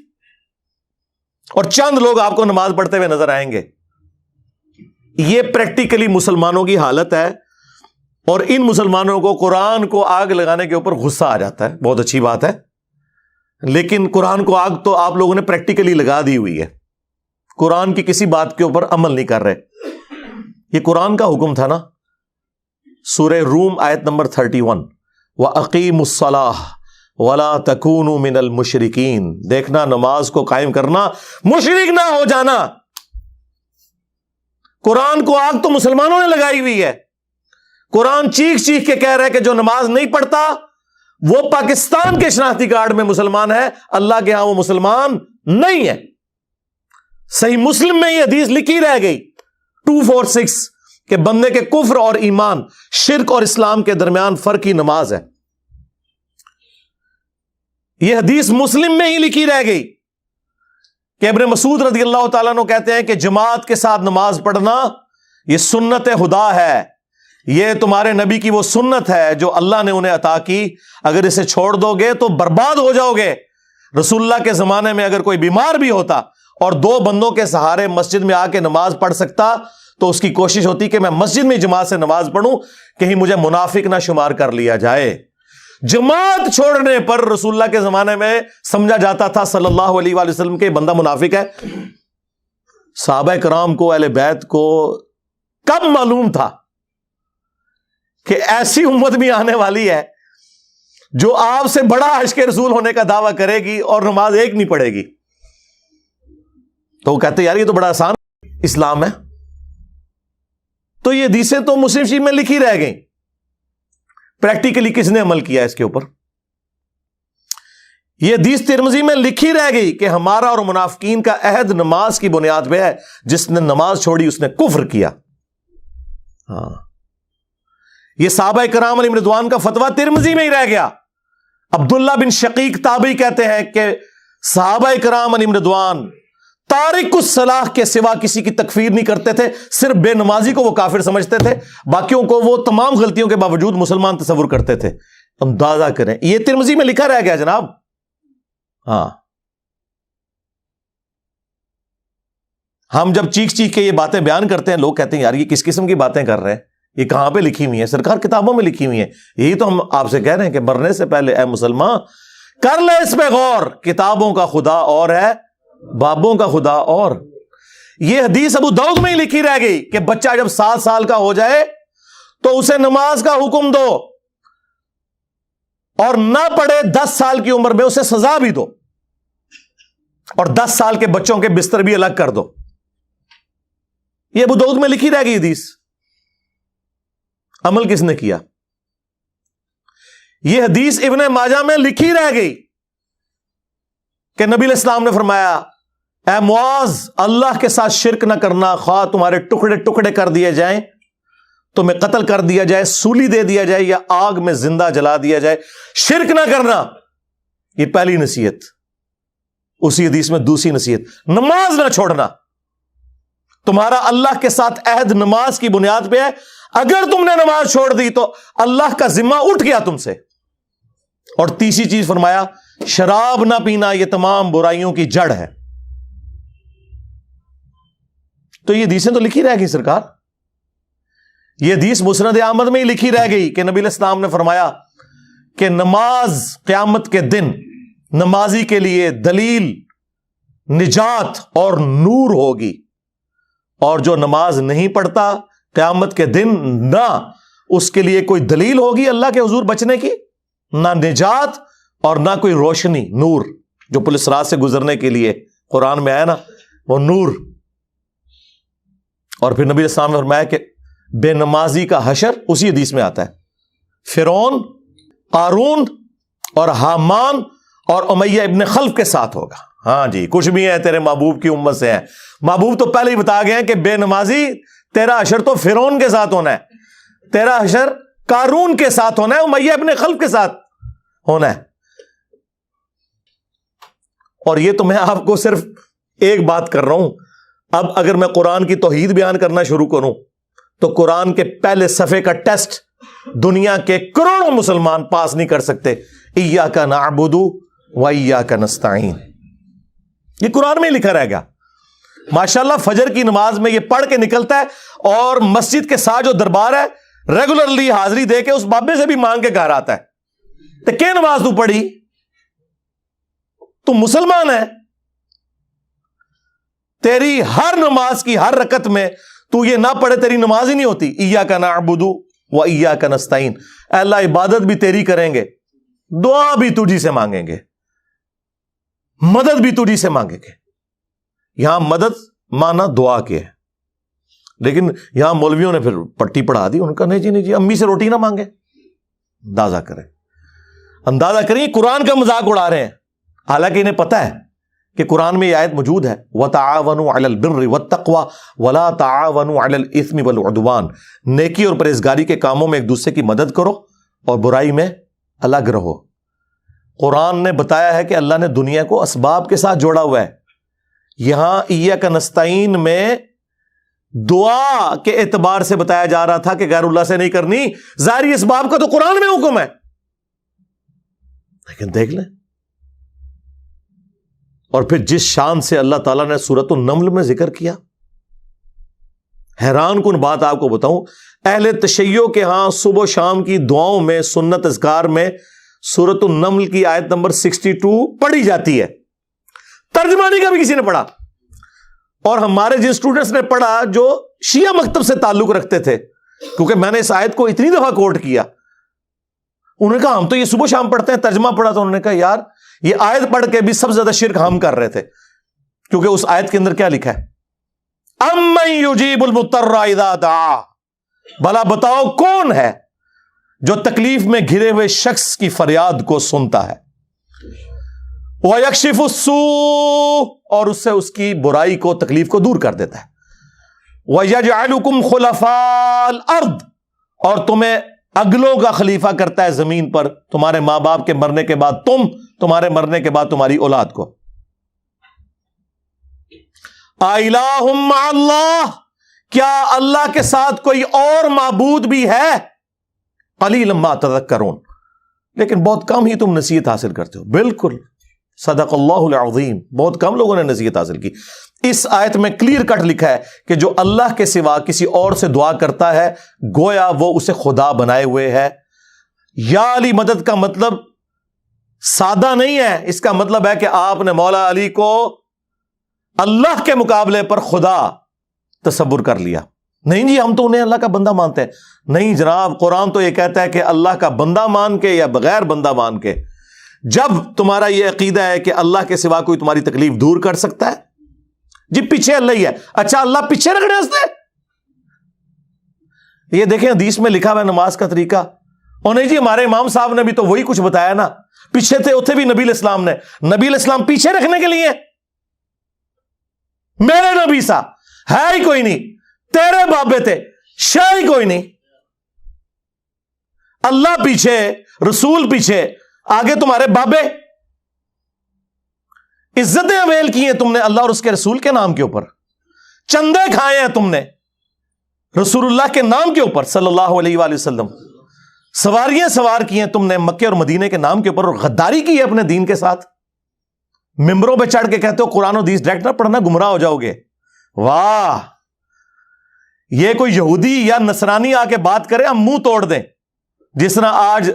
اور چند لوگ آپ کو نماز پڑھتے ہوئے نظر آئیں گے. یہ پریکٹیکلی مسلمانوں کی حالت ہے. اور ان مسلمانوں کو قرآن کو آگ لگانے کے اوپر غصہ آ جاتا ہے. بہت اچھی بات ہے, لیکن قرآن کو آگ تو آپ لوگوں نے پریکٹیکلی لگا دی ہوئی ہے. قرآن کی کسی بات کے اوپر عمل نہیں کر رہے. یہ قرآن کا حکم تھا نا. سورہ روم آیت نمبر 31, وَأَقِيمُوا الصَّلَاةَ وَلَا تَكُونُوا مِنَ الْمُشْرِكِينَ. دیکھنا, نماز کو قائم کرنا, مشرک نہ ہو جانا. قرآن کو آگ تو مسلمانوں نے لگائی ہوئی ہے. قرآن چیخ چیخ کے کہہ رہا ہے کہ جو نماز نہیں پڑھتا وہ پاکستان کے شناختی کارڈ میں مسلمان ہے, اللہ کے ہاں وہ مسلمان نہیں ہے. صحیح مسلم میں یہ حدیث لکھی رہ گئی 246 کہ بندے کے کفر اور ایمان, شرک اور اسلام کے درمیان فرق ہی نماز ہے. یہ حدیث مسلم میں ہی لکھی رہ گئی کہ ابن مسعود رضی اللہ تعالیٰ عنہ کہتے ہیں کہ جماعت کے ساتھ نماز پڑھنا یہ سنت خدا ہے, یہ تمہارے نبی کی وہ سنت ہے جو اللہ نے انہیں عطا کی. اگر اسے چھوڑ دو گے تو برباد ہو جاؤ گے. رسول اللہ کے زمانے میں اگر کوئی بیمار بھی ہوتا اور 2 بندوں کے سہارے مسجد میں آ کے نماز پڑھ سکتا تو اس کی کوشش ہوتی کہ میں مسجد میں جماعت سے نماز پڑھوں, کہیں مجھے منافق نہ شمار کر لیا جائے. جماعت چھوڑنے پر رسول اللہ کے زمانے میں سمجھا جاتا تھا صلی اللہ علیہ وآلہ وسلم کے بندہ منافق ہے. صحابہ کرام کو, اہل بیت کو کب معلوم تھا کہ ایسی امت بھی آنے والی ہے جو آپ سے بڑا عاشق رسول ہونے کا دعویٰ کرے گی اور نماز ایک نہیں پڑھے گی. تو وہ کہتے یار یہ تو بڑا آسان اسلام ہے. تو یہ حدیثیں تو مسلم شریف میں لکھی رہ گئیں. پریکٹیکلی کس نے عمل کیا اس کے اوپر؟ یہ حدیث ترمذی میں لکھی رہ گئی کہ ہمارا اور منافقین کا عہد نماز کی بنیاد پہ ہے, جس نے نماز چھوڑی اس نے کفر کیا. ہاں, یہ صحابہ کرام علیہم رضوان کا فتویٰ ترمذی میں ہی رہ گیا. عبداللہ بن شقیق تابعی کہتے ہیں کہ صحابہ کرام علیہم رضوان تارک الصلاح کے سوا کسی کی تکفیر نہیں کرتے تھے. صرف بے نمازی کو وہ کافر سمجھتے تھے, باقیوں کو وہ تمام غلطیوں کے باوجود مسلمان تصور کرتے تھے. اندازہ کریں, یہ ترمذی میں لکھا رہ گیا جناب. ہاں, ہم جب چیخ چیخ کے یہ باتیں بیان کرتے ہیں لوگ کہتے ہیں یار یہ کس قسم کی باتیں کر رہے ہیں, یہ کہاں پہ لکھی ہوئی ہیں؟ سرکار کتابوں میں لکھی ہوئی ہیں. یہی تو ہم آپ سے کہہ رہے ہیں کہ مرنے سے پہلے اے مسلمان کر لے اس پہ غور. کتابوں کا خدا اور ہے, بابوں کا خدا اور. یہ حدیث ابو داؤد میں ہی لکھی رہ گئی کہ بچہ جب 7 سال کا ہو جائے تو اسے نماز کا حکم دو, اور نہ پڑھے 10 سال کی عمر میں اسے سزا بھی دو, اور 10 سال کے بچوں کے بستر بھی الگ کر دو. یہ ابو داؤد میں لکھی رہ گئی حدیث. عمل کس نے کیا؟ یہ حدیث ابن ماجہ میں لکھی رہ گئی کہ نبی علیہ السلام نے فرمایا اے معاذ, اللہ کے ساتھ شرک نہ کرنا, خواہ تمہارے ٹکڑے ٹکڑے کر دیے جائیں, تمہیں قتل کر دیا جائے, سولی دے دیا جائے, یا آگ میں زندہ جلا دیا جائے, شرک نہ کرنا. یہ پہلی نصیحت. اسی حدیث میں دوسری نصیحت, نماز نہ چھوڑنا. تمہارا اللہ کے ساتھ عہد نماز کی بنیاد پہ ہے, اگر تم نے نماز چھوڑ دی تو اللہ کا ذمہ اٹھ گیا تم سے. اور تیسری چیز فرمایا شراب نہ پینا, یہ تمام برائیوں کی جڑ ہے. تو یہ حدیثیں تو لکھی رہ گئی سرکار. یہ حدیث مسند احمد میں ہی لکھی رہ گئی کہ نبی علیہ السلام نے فرمایا کہ نماز قیامت کے دن نمازی کے لیے دلیل, نجات اور نور ہوگی, اور جو نماز نہیں پڑھتا قیامت کے دن نہ اس کے لیے کوئی دلیل ہوگی اللہ کے حضور بچنے کی, نہ نجات اور نہ کوئی روشنی, نور جو پولیس رات سے گزرنے کے لیے قرآن میں آیا نا, وہ نور. اور پھر نبی علیہ السلام نے فرمایا کہ بے نمازی کا حشر, اسی حدیث میں آتا ہے فرعون، قارون اور حامان اور امیہ ابن خلف کے ساتھ ہوگا. ہاں جی، کچھ بھی ہے تیرے محبوب کی امت سے ہے. محبوب تو پہلے ہی بتا گئے ہیں کہ بے نمازی تیرا حشر تو فرعون کے ساتھ ہونا ہے، تیرا حشر قارون کے ساتھ ہونا ہے، امیہ ابن خلف کے ساتھ ہونا ہے. اور یہ تو میں آپ کو صرف ایک بات کر رہا ہوں. اب اگر میں قرآن کی توحید بیان کرنا شروع کروں تو قرآن کے پہلے صفحے کا ٹیسٹ دنیا کے کروڑوں مسلمان پاس نہیں کر سکتے. ایاک نعبد و ایاک نستعین، یہ قرآن میں ہی لکھا رہے گا. ماشاءاللہ فجر کی نماز میں یہ پڑھ کے نکلتا ہے اور مسجد کے ساتھ جو دربار ہے ریگولرلی حاضری دے کے اس بابے سے بھی مانگ کے گھر آتا ہے. تو کیا نماز تو پڑھی؟ تو مسلمان ہے، تیری ہر نماز کی ہر رکعت میں تو یہ نہ پڑھے تیری نماز ہی نہیں ہوتی. ایاک نعبد و ایاک نستعین، اے اللہ عبادت بھی تیری کریں گے، دعا بھی تجھی سے مانگیں گے، مدد بھی تجھی سے مانگیں گے. یہاں مدد مانا دعا کے ہے، لیکن یہاں مولویوں نے پھر پٹی پڑھا دی. ان کا نہیں جی امی سے روٹی نہ مانگے. اندازہ کریں قرآن کا مذاق اڑا رہے ہیں، حالانکہ انہیں پتہ ہے کہ قرآن میں یہ آیت موجود ہے وَتَعَاوَنُوا عَلَى الْبِرِّ وَالتَّقْوَى وَلَا تَعَاوَنُوا عَلَى الْإِثْمِ وَالْعُدْوَانِ. نیکی اور پرہیزگاری کے کاموں میں ایک دوسرے کی مدد کرو اور برائی میں الگ رہو. قرآن نے بتایا ہے کہ اللہ نے دنیا کو اسباب کے ساتھ جوڑا ہوا ہے. یہاں ایاک نستعین میں دعا کے اعتبار سے بتایا جا رہا تھا کہ غیر اللہ سے نہیں کرنی. ظاہری اسباب کا تو قرآن میں حکم ہے، لیکن دیکھ لیں. اور پھر جس شان سے اللہ تعالیٰ نے سورۃ النمل میں ذکر کیا، حیران کن بات آپ کو بتاؤں، اہل تشیع کے ہاں صبح و شام کی دعاؤں میں سنت اذکار میں سورۃ النمل کی آیت نمبر 62 پڑھی جاتی ہے. ترجمہ نہیں کبھی کسی نے پڑھا. اور ہمارے جن اسٹوڈنٹس نے پڑھا جو شیعہ مکتب سے تعلق رکھتے تھے، کیونکہ میں نے اس آیت کو اتنی دفعہ کوٹ کیا، انہوں نے کہا ہم تو یہ صبح شام پڑھتے ہیں، ترجمہ پڑھا تو انہوں نے کہا یار یہ آیت پڑھ کے بھی سب سے زیادہ شرک ہم کر رہے تھے. کیونکہ اس آیت کے اندر کیا لکھا ہے؟ اَمَّن يُجِيبُ الْمُضْطَرَّ إِذَا دَعَاهُ، بھلا بتاؤ کون ہے جو تکلیف میں گھرے ہوئے شخص کی فریاد کو سنتا ہے، وَيَكْشِفُ السُّوءَ، اور اس سے اس کی برائی کو تکلیف کو دور کر دیتا ہے، وَيَجْعَلُكُمْ خُلَفَاءَ الْأَرْضِ، اور تمہیں اگلوں کا خلیفہ کرتا ہے زمین پر، تمہارے ماں باپ کے مرنے کے بعد تمہارے مرنے کے بعد تمہاری اولاد کو. اِلَٰهٌ مَّعَ اللَّهِ، کیا اللہ کے ساتھ کوئی اور معبود بھی ہے؟ قَلِيلًا مَّا تَذَكَّرُونَ، لیکن بہت کم ہی تم نصیحت حاصل کرتے ہو. بالکل صدق اللہ العظیم، بہت کم لوگوں نے نصیحت حاصل کی. اس آیت میں کلیئر کٹ لکھا ہے کہ جو اللہ کے سوا کسی اور سے دعا کرتا ہے گویا وہ اسے خدا بنائے ہوئے ہے. یا علی مدد کا مطلب سادہ نہیں ہے، اس کا مطلب ہے کہ آپ نے مولا علی کو اللہ کے مقابلے پر خدا تصور کر لیا. نہیں جی ہم تو انہیں اللہ کا بندہ مانتے ہیں. نہیں جناب، قرآن تو یہ کہتا ہے کہ اللہ کا بندہ مان کے یا بغیر بندہ مان کے. جب تمہارا یہ عقیدہ ہے کہ اللہ کے سوا کوئی تمہاری تکلیف دور کر سکتا ہے، جی پیچھے اللہ ہی ہے. اچھا اللہ پیچھے رکھنے ہنستے؟ یہ دیکھیں حدیث میں لکھا ہوا ہے نماز کا طریقہ. اور نہیں جی ہمارے امام صاحب نے بھی تو وہی کچھ بتایا نا، پیچھے تھے اتنے بھی نبی علیہ السلام نے. نبی علیہ السلام پیچھے رکھنے کے لیے؟ میرے نبی سا ہے ہی کوئی نہیں، تیرے بابے تھے شاہ ہی کوئی نہیں. اللہ پیچھے، رسول پیچھے، آگے تمہارے بابے. عزتیں اویل کی ہیں تم نے اللہ اور اس کے رسول کے نام کے اوپر، چندے کھائے ہیں تم نے رسول اللہ کے نام کے اوپر صلی اللہ علیہ وآلہ وسلم، سواریاں سوار کی ہیں تم نے مکے اور مدینے کے نام کے اوپر، اور غداری کی ہے اپنے دین کے ساتھ. ممبروں پہ چڑھ کے کہتے ہو قرآن و حدیث ڈائریکٹ نہ پڑھنا گمراہ ہو جاؤ گے. واہ، یہ کوئی یہودی یا نصرانی آ کے بات کرے ہم منہ توڑ دیں. جس طرح آج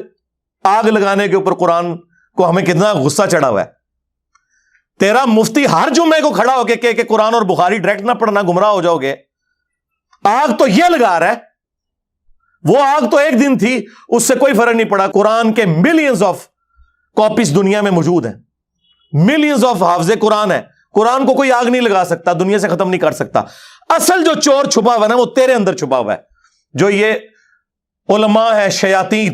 آگ لگانے کے اوپر قرآن کو ہمیں کتنا غصہ چڑھا ہوا ہے. تیرا مفتی ہر جمعے کو کھڑا ہو کے کہ قرآن اور بخاری ڈائریکٹ نہ پڑھنا گمراہ ہو جاؤ گے. آگ تو یہ لگا رہا ہے، وہ آگ تو ایک دن تھی، اس سے کوئی فرق نہیں پڑا. قرآن کے ملینز آف کاپیز دنیا میں موجود ہیں، ملینز آف حافظ قرآن ہے. قرآن کو کوئی آگ نہیں لگا سکتا، دنیا سے ختم نہیں کر سکتا. اصل جو چور چھپا ہوا ہے وہ تیرے اندر چھپا ہوا ہے. جو یہ علماء ہے شیاطین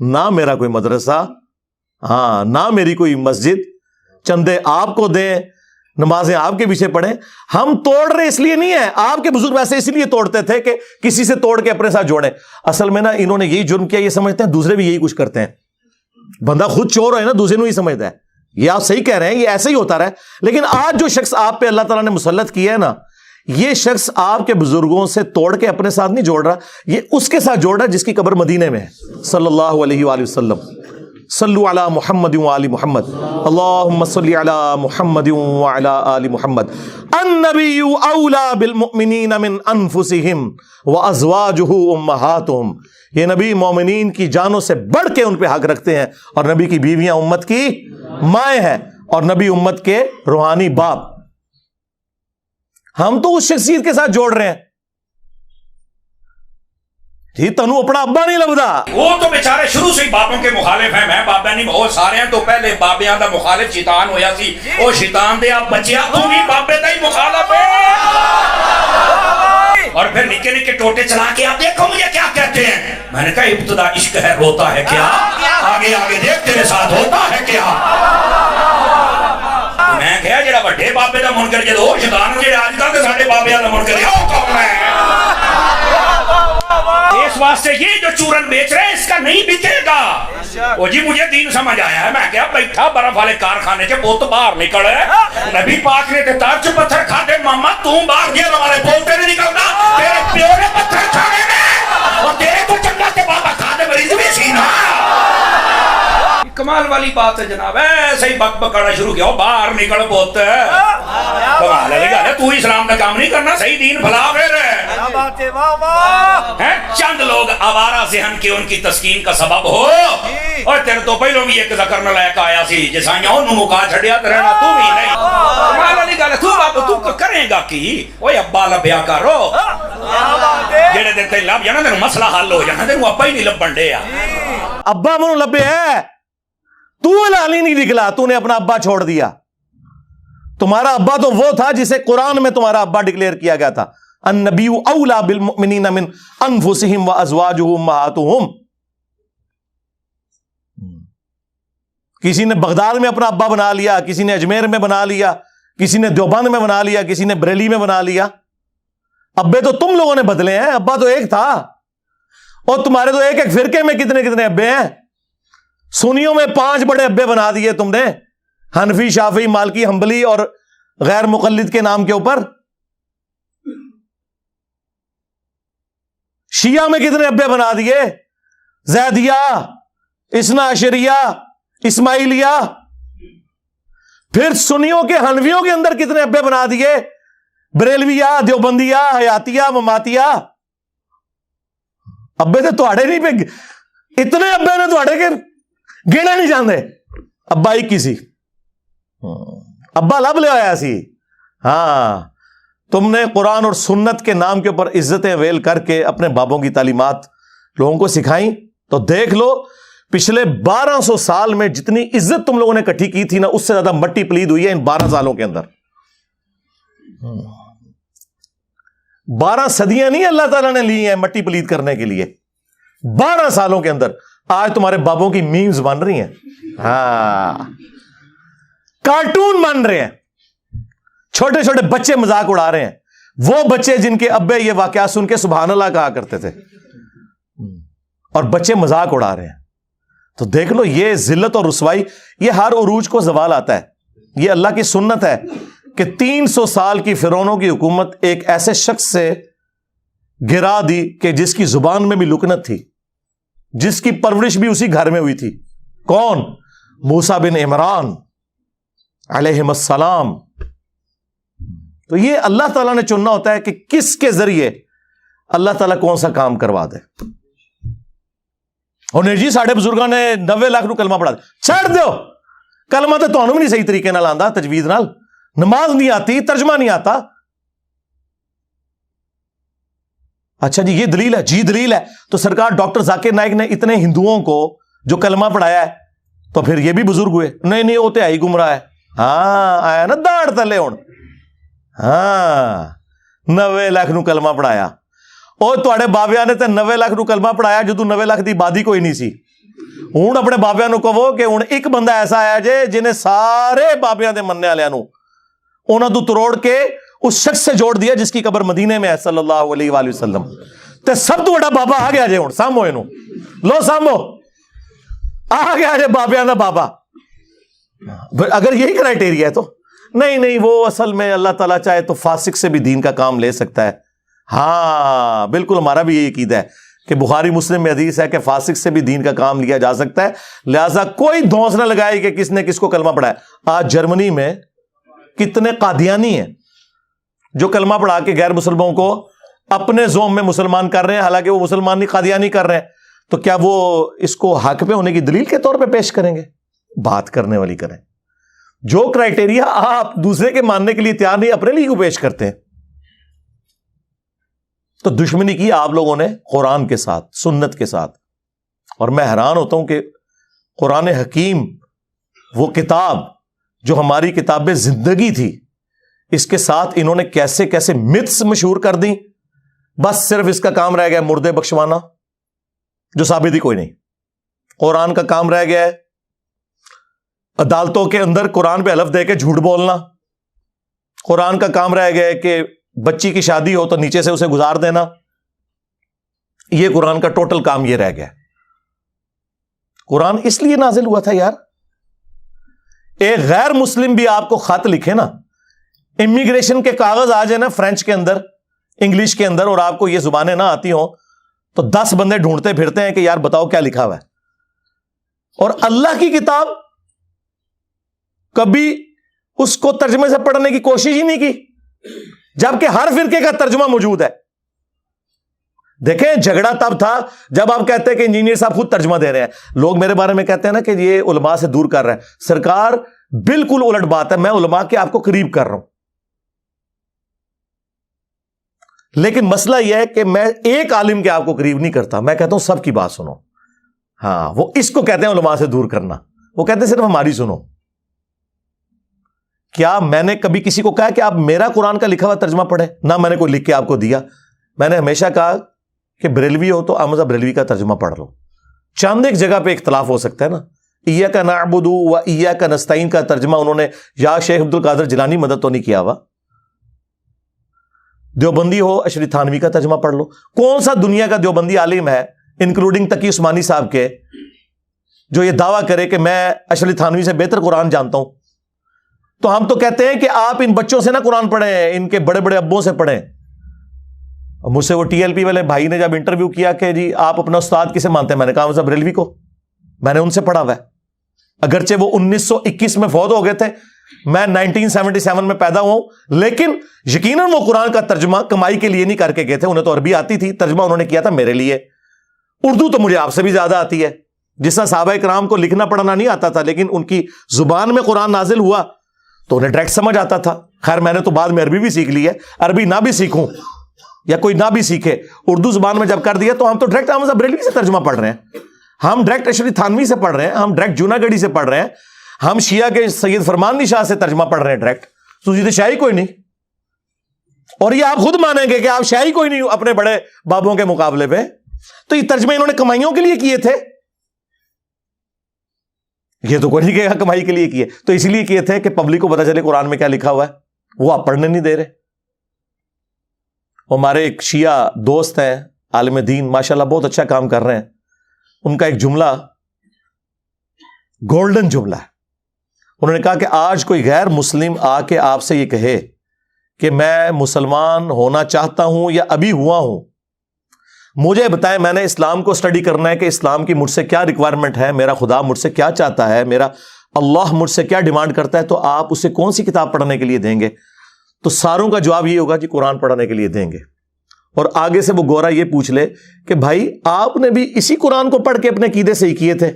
نہ میرا کوئی مدرسہ, ہاں نہ میری کوئی مسجد, چندے آپ کو دیں, نمازیں آپ کے پیچھے پڑھیں. ہم توڑ رہے اس لیے نہیں ہے, آپ کے بزرگ ویسے اس لیے توڑتے تھے کہ کسی سے توڑ کے اپنے ساتھ جوڑیں. اصل میں نا انہوں نے یہی جرم کیا, یہ سمجھتے ہیں دوسرے بھی یہی کچھ کرتے ہیں. بندہ خود چور ہے نا, دوسرے کو ہی سمجھتا ہے. یہ آپ صحیح کہہ رہے ہیں, یہ ایسے ہی ہوتا رہا. لیکن آج جو شخص آپ پہ اللہ تعالیٰ نے مسلط کیا ہے نا, یہ شخص آپ کے بزرگوں سے توڑ کے اپنے ساتھ نہیں جوڑ رہا, یہ اس کے ساتھ جوڑ رہا ہے جس کی قبر مدینے میں ہے. صلی اللہ علیہ وآلہ وسلم. صلو علی محمد وآل محمد, اللہم صلی علی محمد وعلی آل محمد. النبی اولا بالمؤمنین من انفسہم وازواجہ امہاتہم. یہ نبی مومنین کی جانوں سے بڑھ کے ان پہ حق رکھتے ہیں, اور نبی کی بیویاں امت کی مائیں ہیں, اور نبی امت کے روحانی باپ. ہم تو اس شخصیت کے ساتھ جوڑ رہے ہیں جی, تنو اپنا ابا نہیں لبدا. وہ تو بیچارے شروع سے ہی بابوں کے مخالف ہیں. میں بابا نہیں, بہت سارے ہیں. تو پہلے بابیاں دا مخالف شیطان ہویا سی, او شیطان دے آپ بچیا تو بھی بابے دا ہی مخالف ہے. اور پھر نکے نکے ٹوٹے چلا کے آپ دیکھو مجھے کیا کہتے ہیں. میں نے کہا ابتدا عشق ہے, روتا ہے کیا, آگے آگے دیکھ تیرے ساتھ ہوتا ہے کیا. میں کہا جڑا بڑے بابے دا منکر جدو شیطان جڑے آج کل کے ساڈے بابیاں دا منکر ہے وہ کون ہے. اس واسطے یہ جو چورن بیچ رہے ہیں اس کا نہیں بکے گا. وہ جی مجھے دین سمجھ آیا ہے. میں کہا بیٹھا برف والے کارخانے کے بوت باہر نکل ہے. نبی پاک نے تے ترچ پتھر کھاتے ماما تم باہر گیا ہمارے بولتے نہیں نکلنا, تیرے پیو نے پتھر کھانے میں, اور تیرے کو چنگا کے بابا کھانے مریض بھی سینا. کمال والی بات ہے جناب. ایسے ہی بک بکڑا شروع کیا, باہر نکل بوت. کمال ہے گا, تو اسلام کا کام نہیں کرنا, صحیح دین بھلا پھر چند لوگ آوارہ ذہن کے ان کی تسکین کا سبب ہو. اور تیرے تو پہلوں بھی ایک ذکر نہ لائق آیا سی جسائیاں انہوں مکا چھڑیا ترہنا تو بھی نہیں. کمال والی گا, تو بابا تو کریں گا کی, اوہ ابا لبیا کرو. جیڑے دن تے لب جانا تینوں مسئلہ حل ہو جانا, تینوں ابا ہی نہیں لبن دے. ابا منو لبے ہے, تو لالی نہیں نکلا, تو نے اپنا ابا چھوڑ دیا. تمہارا ابا تو وہ تھا جسے قرآن میں تمہارا ابا ڈکلیئر کیا گیا تھا, النبی اولا بالمؤمنین من انفسہم وازواجہ امہاتہم. کسی نے بغداد میں اپنا ابا بنا لیا, کسی نے اجمیر میں بنا لیا, کسی نے دیوبند میں بنا لیا, کسی نے بریلی میں بنا لیا. ابے تو تم لوگوں نے بدلے ہیں, ابا تو ایک تھا. اور تمہارے تو ایک ایک فرقے میں کتنے کتنے ابے ہیں. سنیوں میں 5 بڑے ابے بنا دیے تم نے, حنفی, شافعی, مالکی, حنبلی اور غیر مقلد کے نام کے اوپر. شیعہ میں کتنے ابے بنا دیے, زیدیہ, اثنا عشریہ, اسماعیلیہ. پھر سنیوں کے حنفیوں کے اندر کتنے ابے بنا دیے, بریلویہ, دیوبندیہ, حیاتیہ, مماتیہ. ابے تو تواڑے نہیں پہ, اتنے ابے نے تواڑے کے گیڑے نہیں جاندے. ابا ہی کسی ابا لب لے آیا سی. ہاں, تم نے قرآن اور سنت کے نام کے اوپر عزتیں ویل کر کے اپنے بابوں کی تعلیمات لوگوں کو سکھائیں. تو دیکھ لو پچھلے 1200 سال میں جتنی عزت تم لوگوں نے اکٹھی کی تھی نا, اس سے زیادہ مٹی پلید ہوئی ہے ان 12 سالوں کے اندر. 12 صدیاں نہیں اللہ تعالیٰ نے لی ہیں مٹی پلید کرنے کے لیے. 12 سالوں کے اندر آج تمہارے بابوں کی میمز بن رہی ہیں, ہاں کارٹون بن رہے ہیں, چھوٹے چھوٹے بچے مذاق اڑا رہے ہیں. وہ بچے جن کے ابے یہ واقعات سن کے سبحان اللہ کہا کرتے تھے, اور بچے مذاق اڑا رہے ہیں. تو دیکھ لو یہ ذلت اور رسوائی, یہ ہر عروج کو زوال آتا ہے. یہ اللہ کی سنت ہے کہ 300 سال کی فرعونوں کی حکومت ایک ایسے شخص سے گرا دی کہ جس کی زبان میں بھی لکنت تھی, جس کی پرورش بھی اسی گھر میں ہوئی تھی. کون؟ موسیٰ بن عمران علیہ السلام. تو یہ اللہ تعالیٰ نے چننا ہوتا ہے کہ کس کے ذریعے اللہ تعالیٰ کون سا کام کروا دے. اور نہیں جی ساڑھے بزرگاں نے 90 لاکھ نو کلمہ پڑھا دے, چھڑ دیو کلمہ تو تانوں بھی نہیں صحیح طریقے نال آندا, تجوید نال, نماز نہیں آتی, ترجمہ نہیں آتا. اچھا جی یہ دلیل ہے, جی دلیل ہے. تو سرکار ڈاکٹر ذاکر نائک نے اتنے ہندوؤں کو جو کلمہ پڑھایا ہے تو پھر یہ بھی بزرگ ہوئے؟ نہیں وہ تو ہی گمراہ ہے. ہاں آیا نا داڑ تلے ہون. ہاں 90 لاکھ نو کلمہ پڑھایا. اور تواڈے بابیاں نے تے 90 لاکھ نو کلمہ پڑھایا جدوں 90 لاکھ دی آبادی کوئی نہیں سی. ہوں اپنے بابیاں نو کہو کہ ہوں ایک بندہ ایسا ہے جے جنہیں سارے بابیاں دے مننے والے نو انہاں تو تروڑ کے اس شخص سے جوڑ دیا جس کی قبر مدینے میں ہے صلی اللہ علیہ وآلہ وسلم. تے سب تو بڑا بابا آ گیا جے ہوں سامو اینو لو سامو آ گیا جے بابیاں دا بابا. اگر یہی کرائٹیریا ہے تو نہیں وہ اصل میں اللہ تعالیٰ چاہے تو فاسق سے بھی دین کا کام لے سکتا ہے. ہاں بالکل ہمارا بھی یہی عقیدہ ہے کہ بخاری مسلم میں حدیث ہے کہ فاسق سے بھی دین کا کام لیا جا سکتا ہے. لہذا کوئی دھونس نہ لگائے کہ کس نے کس کو کلمہ پڑھا ہے. آج جرمنی میں کتنے قادیانی ہیں جو کلمہ پڑھا کے غیر مسلموں کو اپنے زوم میں مسلمان کر رہے ہیں، حالانکہ وہ مسلمان نہیں قادیانی کر رہے ہیں. تو کیا وہ اس کو حق پہ ہونے کی دلیل کے طور پہ پیش کریں گے؟ بات کرنے والی کریں. جو کرائٹیریا آپ دوسرے کے ماننے کے لیے تیار نہیں اپنے لیے کیوں پیش کرتے ہیں؟ تو دشمنی کی آپ لوگوں نے قرآن کے ساتھ، سنت کے ساتھ. اور میں حیران ہوتا ہوں کہ قرآن حکیم وہ کتاب جو ہماری کتاب زندگی تھی، اس کے ساتھ انہوں نے کیسے کیسے متس مشہور کر دیں. بس صرف اس کا کام رہ گیا مردے بخشوانا جو ثابت ہی کوئی نہیں. قرآن کا کام رہ گیا ہے عدالتوں کے اندر قرآن پہ حلف دے کے جھوٹ بولنا. قرآن کا کام رہ گیا ہے کہ بچی کی شادی ہو تو نیچے سے اسے گزار دینا. یہ قرآن کا ٹوٹل کام یہ رہ گیا. قرآن اس لیے نازل ہوا تھا یار، ایک غیر مسلم بھی آپ کو خط لکھے نا، امیگریشن کے کاغذ آ جائے نا فرینچ کے اندر، انگلش کے اندر، اور آپ کو یہ زبانیں نہ آتی ہوں تو 10 بندے ڈھونڈتے پھرتے ہیں کہ یار بتاؤ کیا لکھا ہوا ہے. اور اللہ کی کتاب کبھی اس کو ترجمے سے پڑھنے کی کوشش ہی نہیں کی، جبکہ ہر فرقے کا ترجمہ موجود ہے. دیکھیں جھگڑا تب تھا جب آپ کہتے ہیں کہ انجینئر صاحب خود ترجمہ دے رہے ہیں. لوگ میرے بارے میں کہتے ہیں نا کہ یہ علماء سے دور کر رہے ہیں. سرکار بالکل الٹ بات ہے، میں علماء کے آپ کو قریب کر رہا ہوں. لیکن مسئلہ یہ ہے کہ میں ایک عالم کے آپ کو قریب نہیں کرتا، میں کہتا ہوں سب کی بات سنو. ہاں وہ اس کو کہتے ہیں علماء سے دور کرنا. وہ کہتے ہیں صرف ہماری سنو. کیا میں نے کبھی کسی کو کہا کہ آپ میرا قرآن کا لکھا ہوا ترجمہ پڑھیں؟ نہ میں نے کوئی لکھ کے آپ کو دیا. میں نے ہمیشہ کہا کہ بریلوی ہو تو احمد بریلوی کا ترجمہ پڑھ لو. چاند ایک جگہ پہ اختلاف ہو سکتا ہے نا. ایاک نعبد و ایاک نستعین کا ترجمہ انہوں نے یا شیخ عبد القادر جیلانی مدد تو نہیں کیا ہوا. دیوبندی ہو اشری تھانوی کا ترجمہ پڑھ لو. کون سا دنیا کا دیوبندی عالم ہے انکلوڈنگ تقی عثمانی صاحب کے جو یہ دعویٰ کرے کہ میں اشری تھانوی سے بہتر قرآن جانتا ہوں؟ تو ہم تو کہتے ہیں کہ آپ ان بچوں سے نہ قرآن پڑھیں، ان کے بڑے بڑے ابوں سے پڑھیں. مجھ سے وہ ٹی ایل پی والے بھائی نے جب انٹرویو کیا کہ جی آپ اپنا استاد کسے مانتے ہیں، میں نے کہا مذہب بریلوی کو. میں نے ان سے پڑھا ہوا ہے، اگرچہ وہ 1921 میں فوت ہو گئے تھے، میں 1977 میں پیدا ہوا ہوں. لیکن یقیناً وہ قرآن کا ترجمہ کمائی کے لیے نہیں کر کے گئے تھے. انہیں تو عربی آتی تھی، ترجمہ انہوں نے کیا تھا میرے لیے. اردو تو مجھے آپ سے بھی زیادہ آتی ہے. جس طرح صحابہ کرام کو لکھنا پڑھنا نہیں آتا تھا لیکن ان کی زبان میں قرآن نازل ہوا تو انہیں ڈائریکٹ سمجھ آتا تھا. خیر میں نے تو بعد میں عربی بھی سیکھ لی ہے. عربی نہ بھی سیکھوں یا کوئی نہ بھی سیکھے، اردو زبان میں جب کر دیا تو ہم تو ڈائریکٹ احمد بریلوی سے ترجمہ پڑھ رہے ہیں، ہم ڈائریکٹ اشری تھانوی سے پڑھ رہے ہیں، ہم ڈائریکٹ جوناگڑھی سے پڑھ رہے ہیں، ہم شیعہ کے سید فرمان شاہ سے ترجمہ پڑھ رہے ہیں ڈائریکٹ. تو یہ شاہی کوئی نہیں. اور یہ آپ خود مانیں گے کہ آپ شاہی کوئی نہیں اپنے بڑے بابوں کے مقابلے پہ. تو یہ ترجمے انہوں نے کمائیوں کے لیے کیے تھے، یہ تو کوئی نہیں کہے گا کمائی کے لیے کیے. تو اس لیے کیے تھے کہ پبلک کو پتا چلے قرآن میں کیا لکھا ہوا ہے. وہ آپ پڑھنے نہیں دے رہے. ہمارے ایک شیعہ دوست ہیں عالم دین، ماشاءاللہ بہت اچھا کام کر رہے ہیں. ان کا ایک جملہ گولڈن جملہ ہے. انہوں نے کہا کہ آج کوئی غیر مسلم آ کے آپ سے یہ کہے کہ میں مسلمان ہونا چاہتا ہوں یا ابھی ہوا ہوں، مجھے بتائیں میں نے اسلام کو اسٹڈی کرنا ہے کہ اسلام کی مجھ سے کیا ریکوائرمنٹ ہے، میرا خدا مجھ سے کیا چاہتا ہے، میرا اللہ مجھ سے کیا ڈیمانڈ کرتا ہے، تو آپ اسے کون سی کتاب پڑھنے کے لیے دیں گے؟ تو ساروں کا جواب یہ ہوگا جی قرآن پڑھنے کے لیے دیں گے. اور آگے سے وہ گورا یہ پوچھ لے کہ بھائی آپ نے بھی اسی قرآن کو پڑھ کے اپنے عقیدے صحیح کیے تھے؟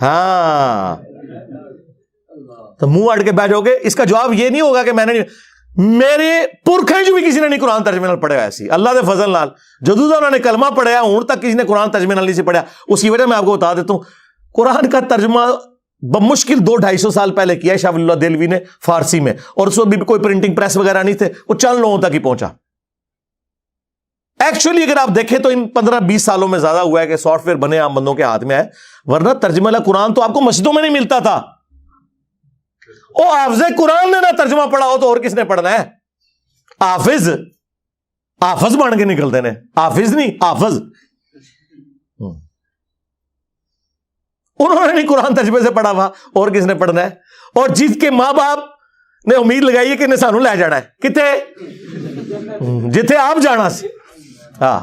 ہاں، تو منہ اڑ کے بیٹھ جاؤ گے. اس کا جواب یہ نہیں ہوگا کہ میں نے، میرے پرکھیں جو بھی کسی نے نہیں قرآن ترجمے نال پڑھے. ایسی اللہ دے فضل نال جدوں انہوں نے کلمہ پڑھیا ہوں تک کسی نے قرآن ترجمے نال نہیں سے پڑھا. اس کی وجہ میں آپ کو بتا دیتا ہوں، قرآن کا ترجمہ بمشکل 200-250 سال پہلے کیا ہے شاہ ولی اللہ دہلوی نے فارسی میں، اور اس وقت بھی کوئی پرنٹنگ پریس وغیرہ نہیں تھے، وہ چند لوگوں تک ہی پہنچا. ایکچولی اگر آپ دیکھیں تو ان 15-20 سالوں میں زیادہ ہوا ہے کہ سافٹ ویئر بنے عام بندوں کے ہاتھ میں ہے، ورنہ ترجمہ قرآن تو آپ کو مسجدوں میں نہیں ملتا تھا. او حافظ قرآن نے نہ ترجمہ پڑھا ہو تو اور کس نے پڑھنا ہے؟ حافظ بن کے نکلتے ہیں، حافظ نہیں حافظ. انہوں نے نہیں قرآن ترجمے سے پڑھا ہوا، اور کس نے پڑھنا ہے؟ اور جس کے ماں باپ نے امید لگائی ہے کہ انہیں سانو لے جانا ہے کتے جتھے آپ جانا سی. ہاں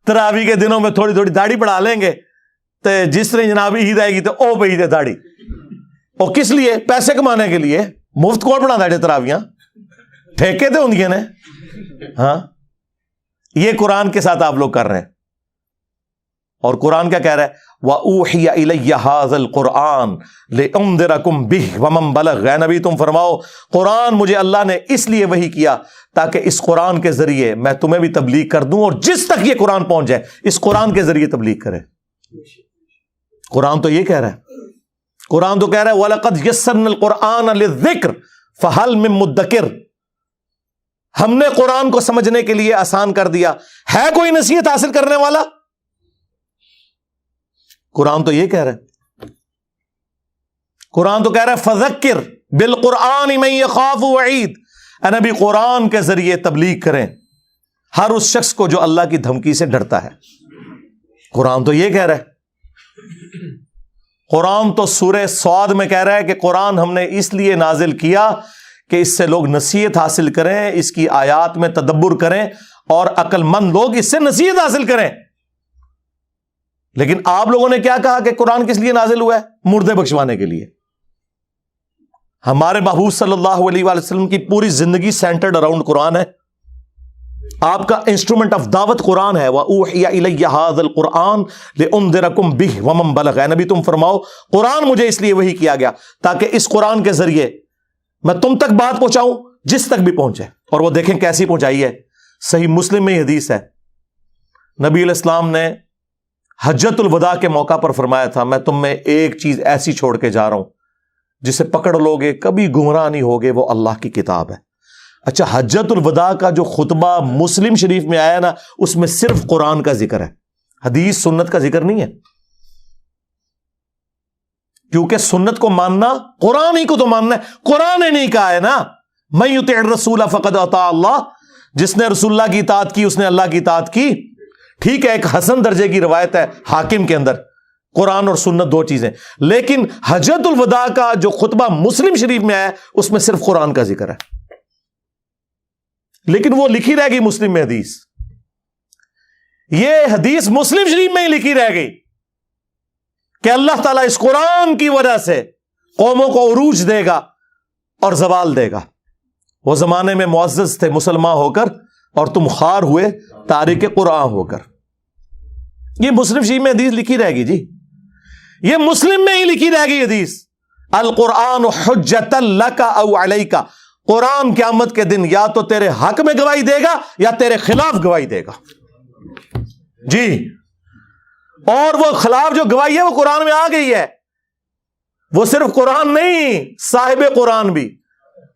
تراوی کے دنوں میں تھوڑی تھوڑی داڑھی بڑھا لیں گے تو جس طرح جناب عید آئے گی تو او پہ عید ہے داڑھی. اور کس لیے؟ پیسے کمانے کے لیے. مفت کون بنا دے تراویاں؟ ٹھیکے تو ہوں نے. ہاں یہ قرآن کے ساتھ آپ لوگ کر رہے ہیں. اور قرآن کیا کہہ رہا ہے؟ وَأُوحِيَ إِلَيَّ هَذَا الْقُرْآنُ لِأُنذِرَكُمْ بِهِ وَمَنْ بَلَغَ. اے نبی تم فرماؤ قرآن مجھے اللہ نے اس لیے وحی کیا تاکہ اس قرآن کے ذریعے میں تمہیں بھی تبلیغ کر دوں، اور جس تک یہ قرآن پہنچ جائے اس قرآن کے ذریعے تبلیغ کرے. قرآن تو یہ کہہ رہا ہے. قرآن تو کہہ رہا ہے وَلَقَدْ يَسَّرْنَا الْقُرْآنَ لِلذِّكْرِ فَهَلْ مِن مُدَّكِرٍ. ہم نے قرآن کو سمجھنے کے لیے آسان کر دیا، ہے کوئی نصیحت حاصل کرنے والا؟ قرآن تو یہ کہہ رہا ہے. قرآن تو کہہ رہا ہے فذکر بالقرآن من یخاف وعید. اے نبی قرآن کے ذریعے تبلیغ کریں ہر اس شخص کو جو اللہ کی دھمکی سے ڈرتا ہے. قرآن تو یہ کہہ رہا ہے. قرآن تو سورہ صاد میں کہہ رہا ہے کہ قرآن ہم نے اس لیے نازل کیا کہ اس سے لوگ نصیحت حاصل کریں، اس کی آیات میں تدبر کریں اور عقل مند لوگ اس سے نصیحت حاصل کریں. لیکن آپ لوگوں نے کیا کہا کہ قرآن کس لیے نازل ہوا ہے؟ مردے بخشوانے کے لیے. ہمارے محبوب صلی اللہ علیہ وآلہ وسلم کی پوری زندگی سینٹرڈ اراؤنڈ قرآن ہے. آپ کا انسٹرومنٹ آف دعوت قرآن ہے. وَأُوحِيَ إِلَيَّ هَذَا الْقُرْآنُ لِأُنذِرَكُمْ بِهِ وَمَنْ بَلَغَ. اے نبی تم فرماؤ قرآن مجھے اس لیے وحی کیا گیا تاکہ اس قرآن کے ذریعے میں تم تک بات پہنچاؤں جس تک بھی پہنچے. اور وہ دیکھیں کیسی پہنچائی ہے. صحیح مسلم میں یہ حدیث ہے، نبی علیہ السلام نے حجت الوداع کے موقع پر فرمایا تھا میں تم میں ایک چیز ایسی چھوڑ کے جا رہا ہوں جسے پکڑ لوگے کبھی گمراہ نہیں ہوگے، وہ اللہ کی کتاب ہے. اچھا حجت الوداع کا جو خطبہ مسلم شریف میں آیا نا اس میں صرف قرآن کا ذکر ہے، حدیث سنت کا ذکر نہیں ہے. کیونکہ سنت کو ماننا قرآن ہی کو تو ماننا ہے. قرآن نے نہیں کہا ہے نا من یطع الرسول فقد اطاع اللہ. جس نے رسول اللہ کی اطاعت کی اس نے اللہ کی اطاعت کی. ٹھیک ہے ایک حسن درجے کی روایت ہے حاکم کے اندر، قرآن اور سنت دو چیزیں. لیکن حجت الوداع کا جو خطبہ مسلم شریف میں آیا اس میں صرف قرآن کا ذکر ہے. لیکن وہ لکھی رہ گئی مسلم میں حدیث. یہ حدیث مسلم شریف میں ہی لکھی رہ گئی کہ اللہ تعالیٰ اس قرآن کی وجہ سے قوموں کو عروج دے گا اور زوال دے گا. وہ زمانے میں معزز تھے مسلمان ہو کر اور تم خوار ہوئے تارک قرآن ہو کر. یہ مسلم شریف میں حدیث لکھی رہ گئی جی. یہ مسلم میں ہی لکھی رہ گئی حدیث. القرآن حجت لک او علیک. قرآن قیامت کے دن یا تو تیرے حق میں گواہی دے گا یا تیرے خلاف گواہی دے گا جی. اور وہ خلاف جو گواہی ہے وہ قرآن میں آ گئی ہے. وہ صرف قرآن نہیں، صاحب قرآن بھی.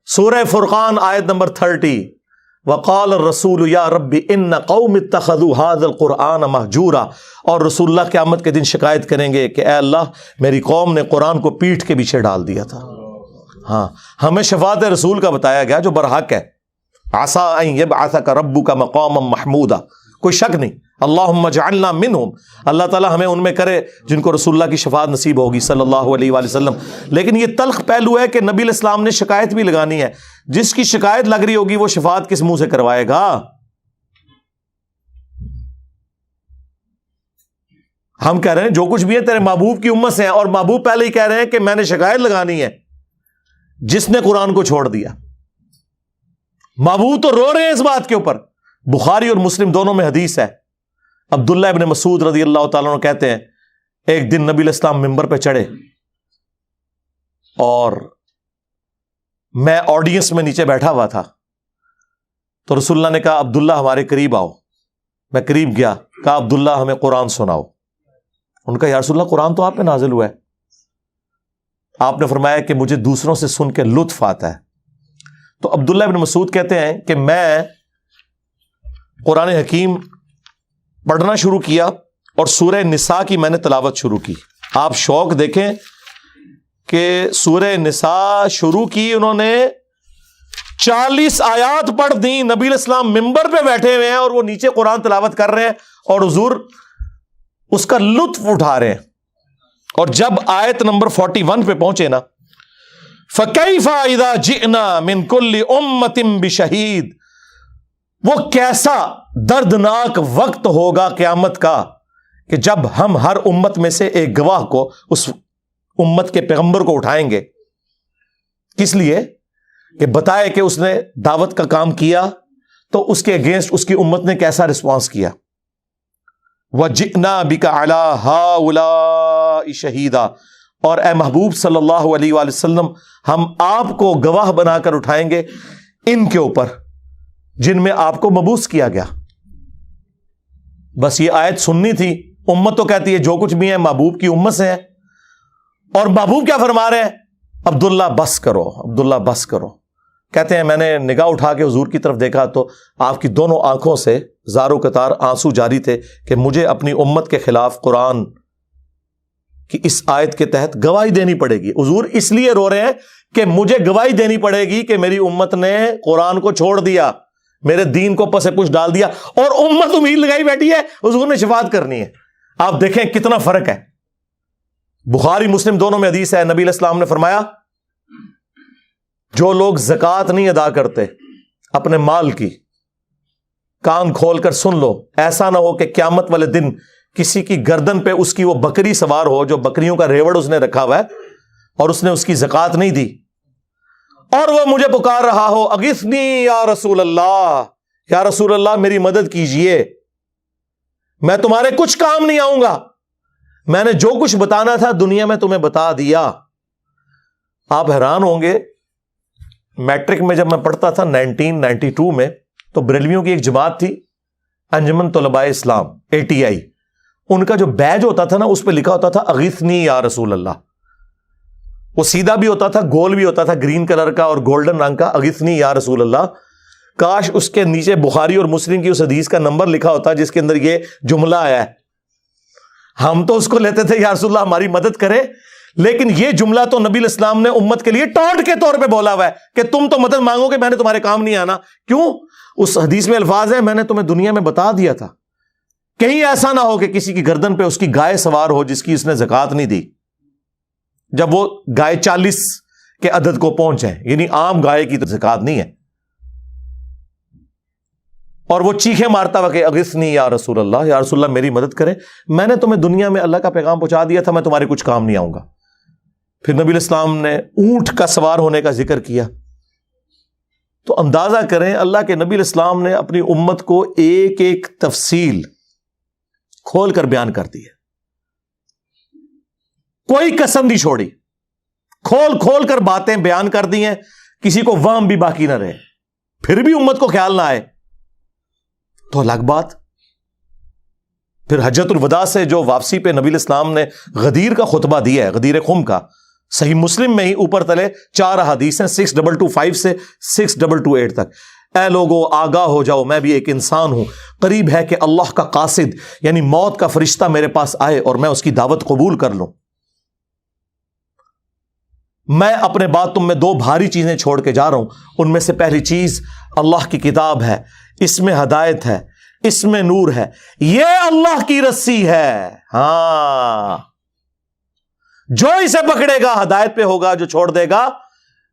سورہ فرقان آیت نمبر 30 وقال الرسول یا رب ان قوم اتخذوا هذا القرآن مہجورا. اور رسول اللہ قیامت کے دن شکایت کریں گے کہ اے اللہ میری قوم نے قرآن کو پیٹھ کے پیچھے ڈال دیا تھا. ہاں ہمیں شفاعت رسول کا بتایا گیا جو برحق ہے. عسیٰ ان یبعثک ربک مقاما محمودا. کوئی شک نہیں. اللہم اجعلنا منہم. اللہ تعالیٰ ہمیں ان میں کرے جن کو رسول اللہ کی شفاعت نصیب ہوگی صلی اللہ علیہ وآلہ وسلم. لیکن یہ تلخ پہلو ہے کہ نبی علیہ السلام نے شکایت بھی لگانی ہے. جس کی شکایت لگ رہی ہوگی وہ شفاعت کس منہ سے کروائے گا؟ ہم کہہ رہے ہیں جو کچھ بھی ہے تیرے محبوب کی امت سے ہے، اور محبوب پہلے ہی کہہ رہے ہیں کہ میں نے شکایت لگانی ہے جس نے قرآن کو چھوڑ دیا. محبوب تو رو رہے ہیں اس بات کے اوپر. بخاری اور مسلم دونوں میں حدیث ہے. عبداللہ ابن مسعود رضی اللہ تعالیٰ عنہ کہتے ہیں ایک دن نبی علیہ السلام ممبر پہ چڑھے اور میں آڈینس میں نیچے بیٹھا ہوا تھا. تو رسول اللہ نے کہا عبداللہ ہمارے قریب آؤ. میں قریب گیا. کہا عبداللہ ہمیں قرآن سناؤ. ان کا یا رسول اللہ قرآن تو آپ پہ نازل ہوا ہے. آپ نے فرمایا کہ مجھے دوسروں سے سن کے لطف آتا ہے. تو عبداللہ ابن مسعود کہتے ہیں کہ میں قرآن حکیم پڑھنا شروع کیا اور سورہ نساء کی میں نے تلاوت شروع کی. آپ شوق دیکھیں کہ سورہ نساء شروع کی انہوں نے 40 آیات پڑھ دی. نبی علیہ السلام ممبر پہ بیٹھے ہوئے ہیں اور وہ نیچے قرآن تلاوت کر رہے ہیں اور حضور اس کا لطف اٹھا رہے ہیں. اور جب آیت نمبر 41 پہ پہنچے نا, فَكَيْفَ إِذَا جِئْنَا مِن كُلِّ أُمَّةٍ بِشَهِيدٍ, وہ کیسا دردناک وقت ہوگا قیامت کا کہ جب ہم ہر امت میں سے ایک گواہ کو, اس امت کے پیغمبر کو اٹھائیں گے. کس لیے؟ کہ بتائے کہ اس نے دعوت کا کام کیا تو اس کے اگینسٹ اس کی امت نے کیسا رسپانس کیا. وَجِئْنَا بِكَ عَلَىٰ هَٰؤُلَاءِ شَهِيدًا, اور اے محبوب صلی اللہ علیہ وآلہ وسلم ہم آپ کو گواہ بنا کر اٹھائیں گے ان کے اوپر جن میں آپ کو مبعوث کیا گیا. بس یہ آیت سننی تھی. امت تو کہتی ہے جو کچھ بھی ہے محبوب کی امت سے ہے, اور محبوب کیا فرما رہے ہیں؟ عبداللہ بس کرو, عبداللہ بس کرو. کہتے ہیں میں نے نگاہ اٹھا کے حضور کی طرف دیکھا تو آپ کی دونوں آنکھوں سے زارو قطار آنسو جاری تھے کہ مجھے اپنی امت کے خلاف قرآن کی اس آیت کے تحت گواہی دینی پڑے گی. حضور اس لیے رو رہے ہیں کہ مجھے گواہی دینی پڑے گی کہ میری امت نے قرآن کو چھوڑ دیا, میرے دین کو پس پش ڈال دیا, اور امت امید لگائی بیٹھی ہے حضور نے شفاعت کرنی ہے. آپ دیکھیں کتنا فرق ہے. بخاری مسلم دونوں میں حدیث ہے, نبی علیہ السلام نے فرمایا جو لوگ زکوٰۃ نہیں ادا کرتے اپنے مال کی, کان کھول کر سن لو, ایسا نہ ہو کہ قیامت والے دن کسی کی گردن پہ اس کی وہ بکری سوار ہو جو بکریوں کا ریوڑ اس نے رکھا ہوا ہے اور اس نے اس کی زکوٰۃ نہیں دی, اور وہ مجھے پکار رہا ہو اغثنی یا رسول اللہ, یا رسول اللہ میری مدد کیجئے, میں تمہارے کچھ کام نہیں آؤں گا, میں نے جو کچھ بتانا تھا دنیا میں تمہیں بتا دیا. آپ حیران ہوں گے, میٹرک میں جب میں پڑھتا تھا 1992 میں, تو بریلویوں کی ایک جماعت تھی انجمن طلباء اسلام ATI, ان کا جو بیج ہوتا تھا نا اس پہ لکھا ہوتا تھا اغثنی یا رسول اللہ. وہ سیدھا بھی ہوتا تھا, گول بھی ہوتا تھا, گرین کلر کا اور گولڈن رنگ کا, اغثنی یا رسول اللہ. کاش اس کے نیچے بخاری اور مسلم کی اس حدیث کا نمبر لکھا ہوتا جس کے اندر یہ جملہ آیا ہے. ہم تو اس کو لیتے تھے یا رسول اللہ ہماری مدد کرے, لیکن یہ جملہ تو نبی علیہ السلام نے امت کے لیے ٹونٹ کے طور پہ بولا ہوا ہے کہ تم تو مدد مانگو کہ میں نے تمہارے کام نہیں آنا. کیوں؟ اس حدیث میں الفاظ ہے میں نے تمہیں دنیا میں بتا دیا تھا, کہیں ایسا نہ ہو کہ کسی کی گردن پہ اس کی گائے سوار ہو جس کی اس نے زکوٰۃ نہیں دی, جب وہ گائے 40 کے عدد کو پہنچے, یعنی عام گائے کی زکوٰۃ نہیں ہے, اور وہ چیخیں مارتا ہوا کہ اغثنی یا رسول اللہ, یا رسول اللہ میری مدد کرے, میں نے تمہیں دنیا میں اللہ کا پیغام پہنچا دیا تھا, میں تمہارے کچھ کام نہیں آؤں گا. پھر نبی علیہ السلام نے اونٹ کا سوار ہونے کا ذکر کیا. تو اندازہ کریں اللہ کے نبی علیہ السلام نے اپنی امت کو ایک ایک تفصیل کھول کر بیان کر دی ہے, کوئی قسم نہیں چھوڑی, کھول کھول کر باتیں بیان کر دی ہیں, کسی کو وہم بھی باقی نہ رہے. پھر بھی امت کو خیال نہ آئے تو الگ بات. پھر حجۃ الوداع سے جو واپسی پہ نبی علیہ السلام نے غدیر کا خطبہ دیا ہے, غدیر خم کا, صحیح مسلم میں ہی اوپر تلے 4 احادیث ہیں 6225 سے 6228 تک. اے لوگو آگاہ ہو جاؤ, میں بھی ایک انسان ہوں, قریب ہے کہ اللہ کا قاصد یعنی موت کا فرشتہ میرے پاس آئے اور میں اس کی دعوت قبول کر لوں. میں اپنے بعد تم میں 2 بھاری چیزیں چھوڑ کے جا رہا ہوں, ان میں سے پہلی چیز اللہ کی کتاب ہے, اس میں ہدایت ہے, اس میں نور ہے, یہ اللہ کی رسی ہے. ہاں, جو اسے پکڑے گا ہدایت پہ ہوگا, جو چھوڑ دے گا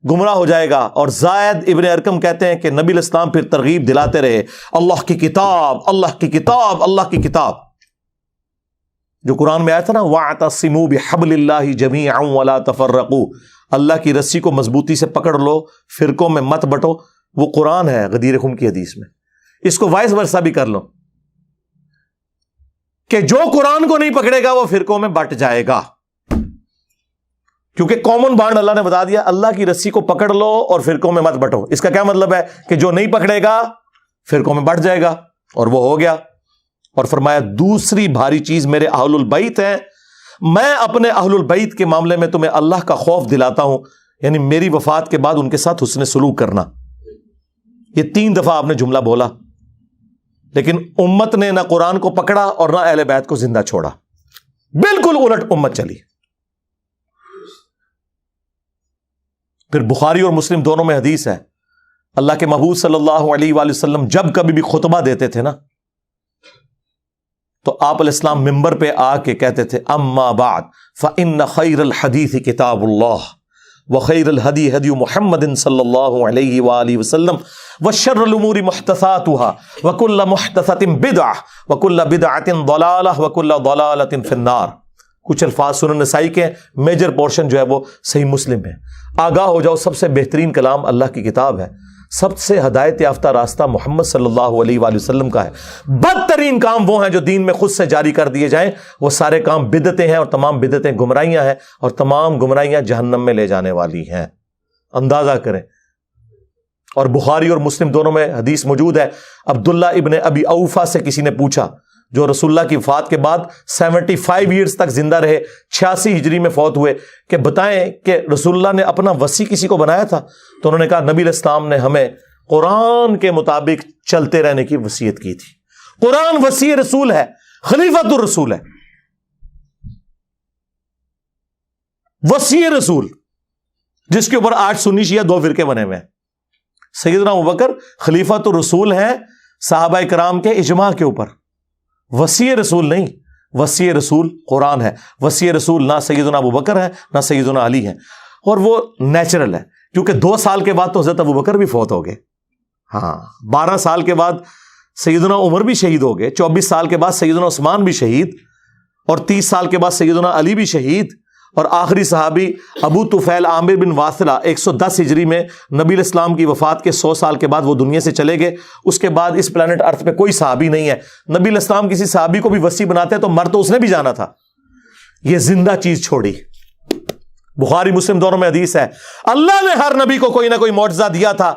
گمراہ ہو جائے گا. اور زائد ابن ارقم کہتے ہیں کہ نبی علیہ السلام پھر ترغیب دلاتے رہے, اللہ کی کتاب, اللہ کی کتاب, اللہ کی کتاب. جو قرآن میں آیا تھا نا وَاعْتَصِمُوا بِحَبْلِ اللَّهِ جَمِيعًا وَلَا تَفَرَّقُوا, اللہ کی رسی کو مضبوطی سے پکڑ لو, فرقوں میں مت بٹو. وہ قرآن ہے غدیر خم کی حدیث میں. اس کو وائس ورسا بھی کر لو کہ جو قرآن کو نہیں پکڑے گا وہ فرقوں میں بٹ جائے گا, کیونکہ کامن بانڈ اللہ نے بتا دیا, اللہ کی رسی کو پکڑ لو اور فرقوں میں مت بٹو. اس کا کیا مطلب ہے کہ جو نہیں پکڑے گا فرقوں میں بٹ جائے گا, اور وہ ہو گیا. اور فرمایا دوسری بھاری چیز میرے اہل البیت ہیں, میں اپنے اہل البیت کے معاملے میں تمہیں اللہ کا خوف دلاتا ہوں, یعنی میری وفات کے بعد ان کے ساتھ حسن سلوک کرنا. یہ 3 دفعہ آپ نے جملہ بولا. لیکن امت نے نہ قرآن کو پکڑا اور نہ اہل بیت کو زندہ چھوڑا، بالکل الٹ امت چلی۔ پھر بخاری اور مسلم دونوں میں حدیث ہے، اللہ کے محبوب صلی اللہ علیہ وآلہ وسلم جب کبھی بھی خطبہ دیتے تھے نا تو آپ علیہ السلام ممبر پہ آ کے کہتے تھے اما بعد فإن خیر الحدیث کتاب اللہ وخیر الہدی ہدی محمد صلی اللہ علیہ وآلہ وسلم وشر الامور محدثاتها وکل محدثۃ بدعہ وکل بدعۃ ضلالہ وکل ضلالۃ فی النار۔ کچھ الفاظ سنن نسائی کے، میجر پورشن جو ہے وہ صحیح مسلم ہے۔ آگاہ ہو جاؤ، سب سے بہترین کلام اللہ کی کتاب ہے، سب سے ہدایت یافتہ راستہ محمد صلی اللہ علیہ وآلہ وسلم کا ہے۔ بدترین کام وہ ہیں جو دین میں خود سے جاری کر دیے جائیں، وہ سارے کام بدعتیں ہیں، اور تمام بدعتیں گمراہیاں ہیں، اور تمام گمراہیاں جہنم میں لے جانے والی ہیں۔ اندازہ کریں۔ اور بخاری اور مسلم دونوں میں حدیث موجود ہے، عبداللہ ابن ابی اوفا سے کسی نے پوچھا، جو رسول اللہ کی وفات کے بعد 75 ایئرز تک زندہ رہے، 86 ہجری میں فوت ہوئے، کہ بتائیں کہ رسول اللہ نے اپنا وصی کسی کو بنایا تھا؟ تو انہوں نے کہا نبی علیہ السلام نے ہمیں قرآن کے مطابق چلتے رہنے کی وصیت کی تھی۔ قرآن وصی رسول ہے، خلیفۃ الرسول ہے، وصی رسول، جس کے اوپر آج سنی شیعہ دو فرقے بنے ہوئے ہیں۔ سیدنا ابوبکر خلیفۃ الرسول ہیں صحابہ کرام کے اجماع کے اوپر، وصی رسول نہیں، وصی رسول قرآن ہے۔ وصی رسول نہ سیدنا ابوبکر ہے نہ سیدنا علی ہے، اور وہ نیچرل ہے، کیونکہ 2 سال کے بعد تو حضرت ابوبکر بھی فوت ہو گئے، ہاں 12 سال کے بعد سیدنا عمر بھی شہید ہو گئے، 24 سال کے بعد سیدنا عثمان بھی شہید، اور 30 سال کے بعد سیدنا علی بھی شہید، اور آخری صحابی ابو طفیل عامر بن واثلہ 110 ہجری میں نبی علیہ السلام کی وفات کے 100 سال کے بعد وہ دنیا سے چلے گئے۔ اس کے بعد اس پلانٹ ارتھ پہ کوئی صحابی نہیں ہے۔ نبی علیہ السلام کسی صحابی کو بھی وصی بناتے تو مر تو اس نے بھی جانا تھا، یہ زندہ چیز چھوڑی۔ بخاری مسلم دونوں میں حدیث ہے، اللہ نے ہر نبی کو کوئی نہ کوئی معجزہ دیا تھا،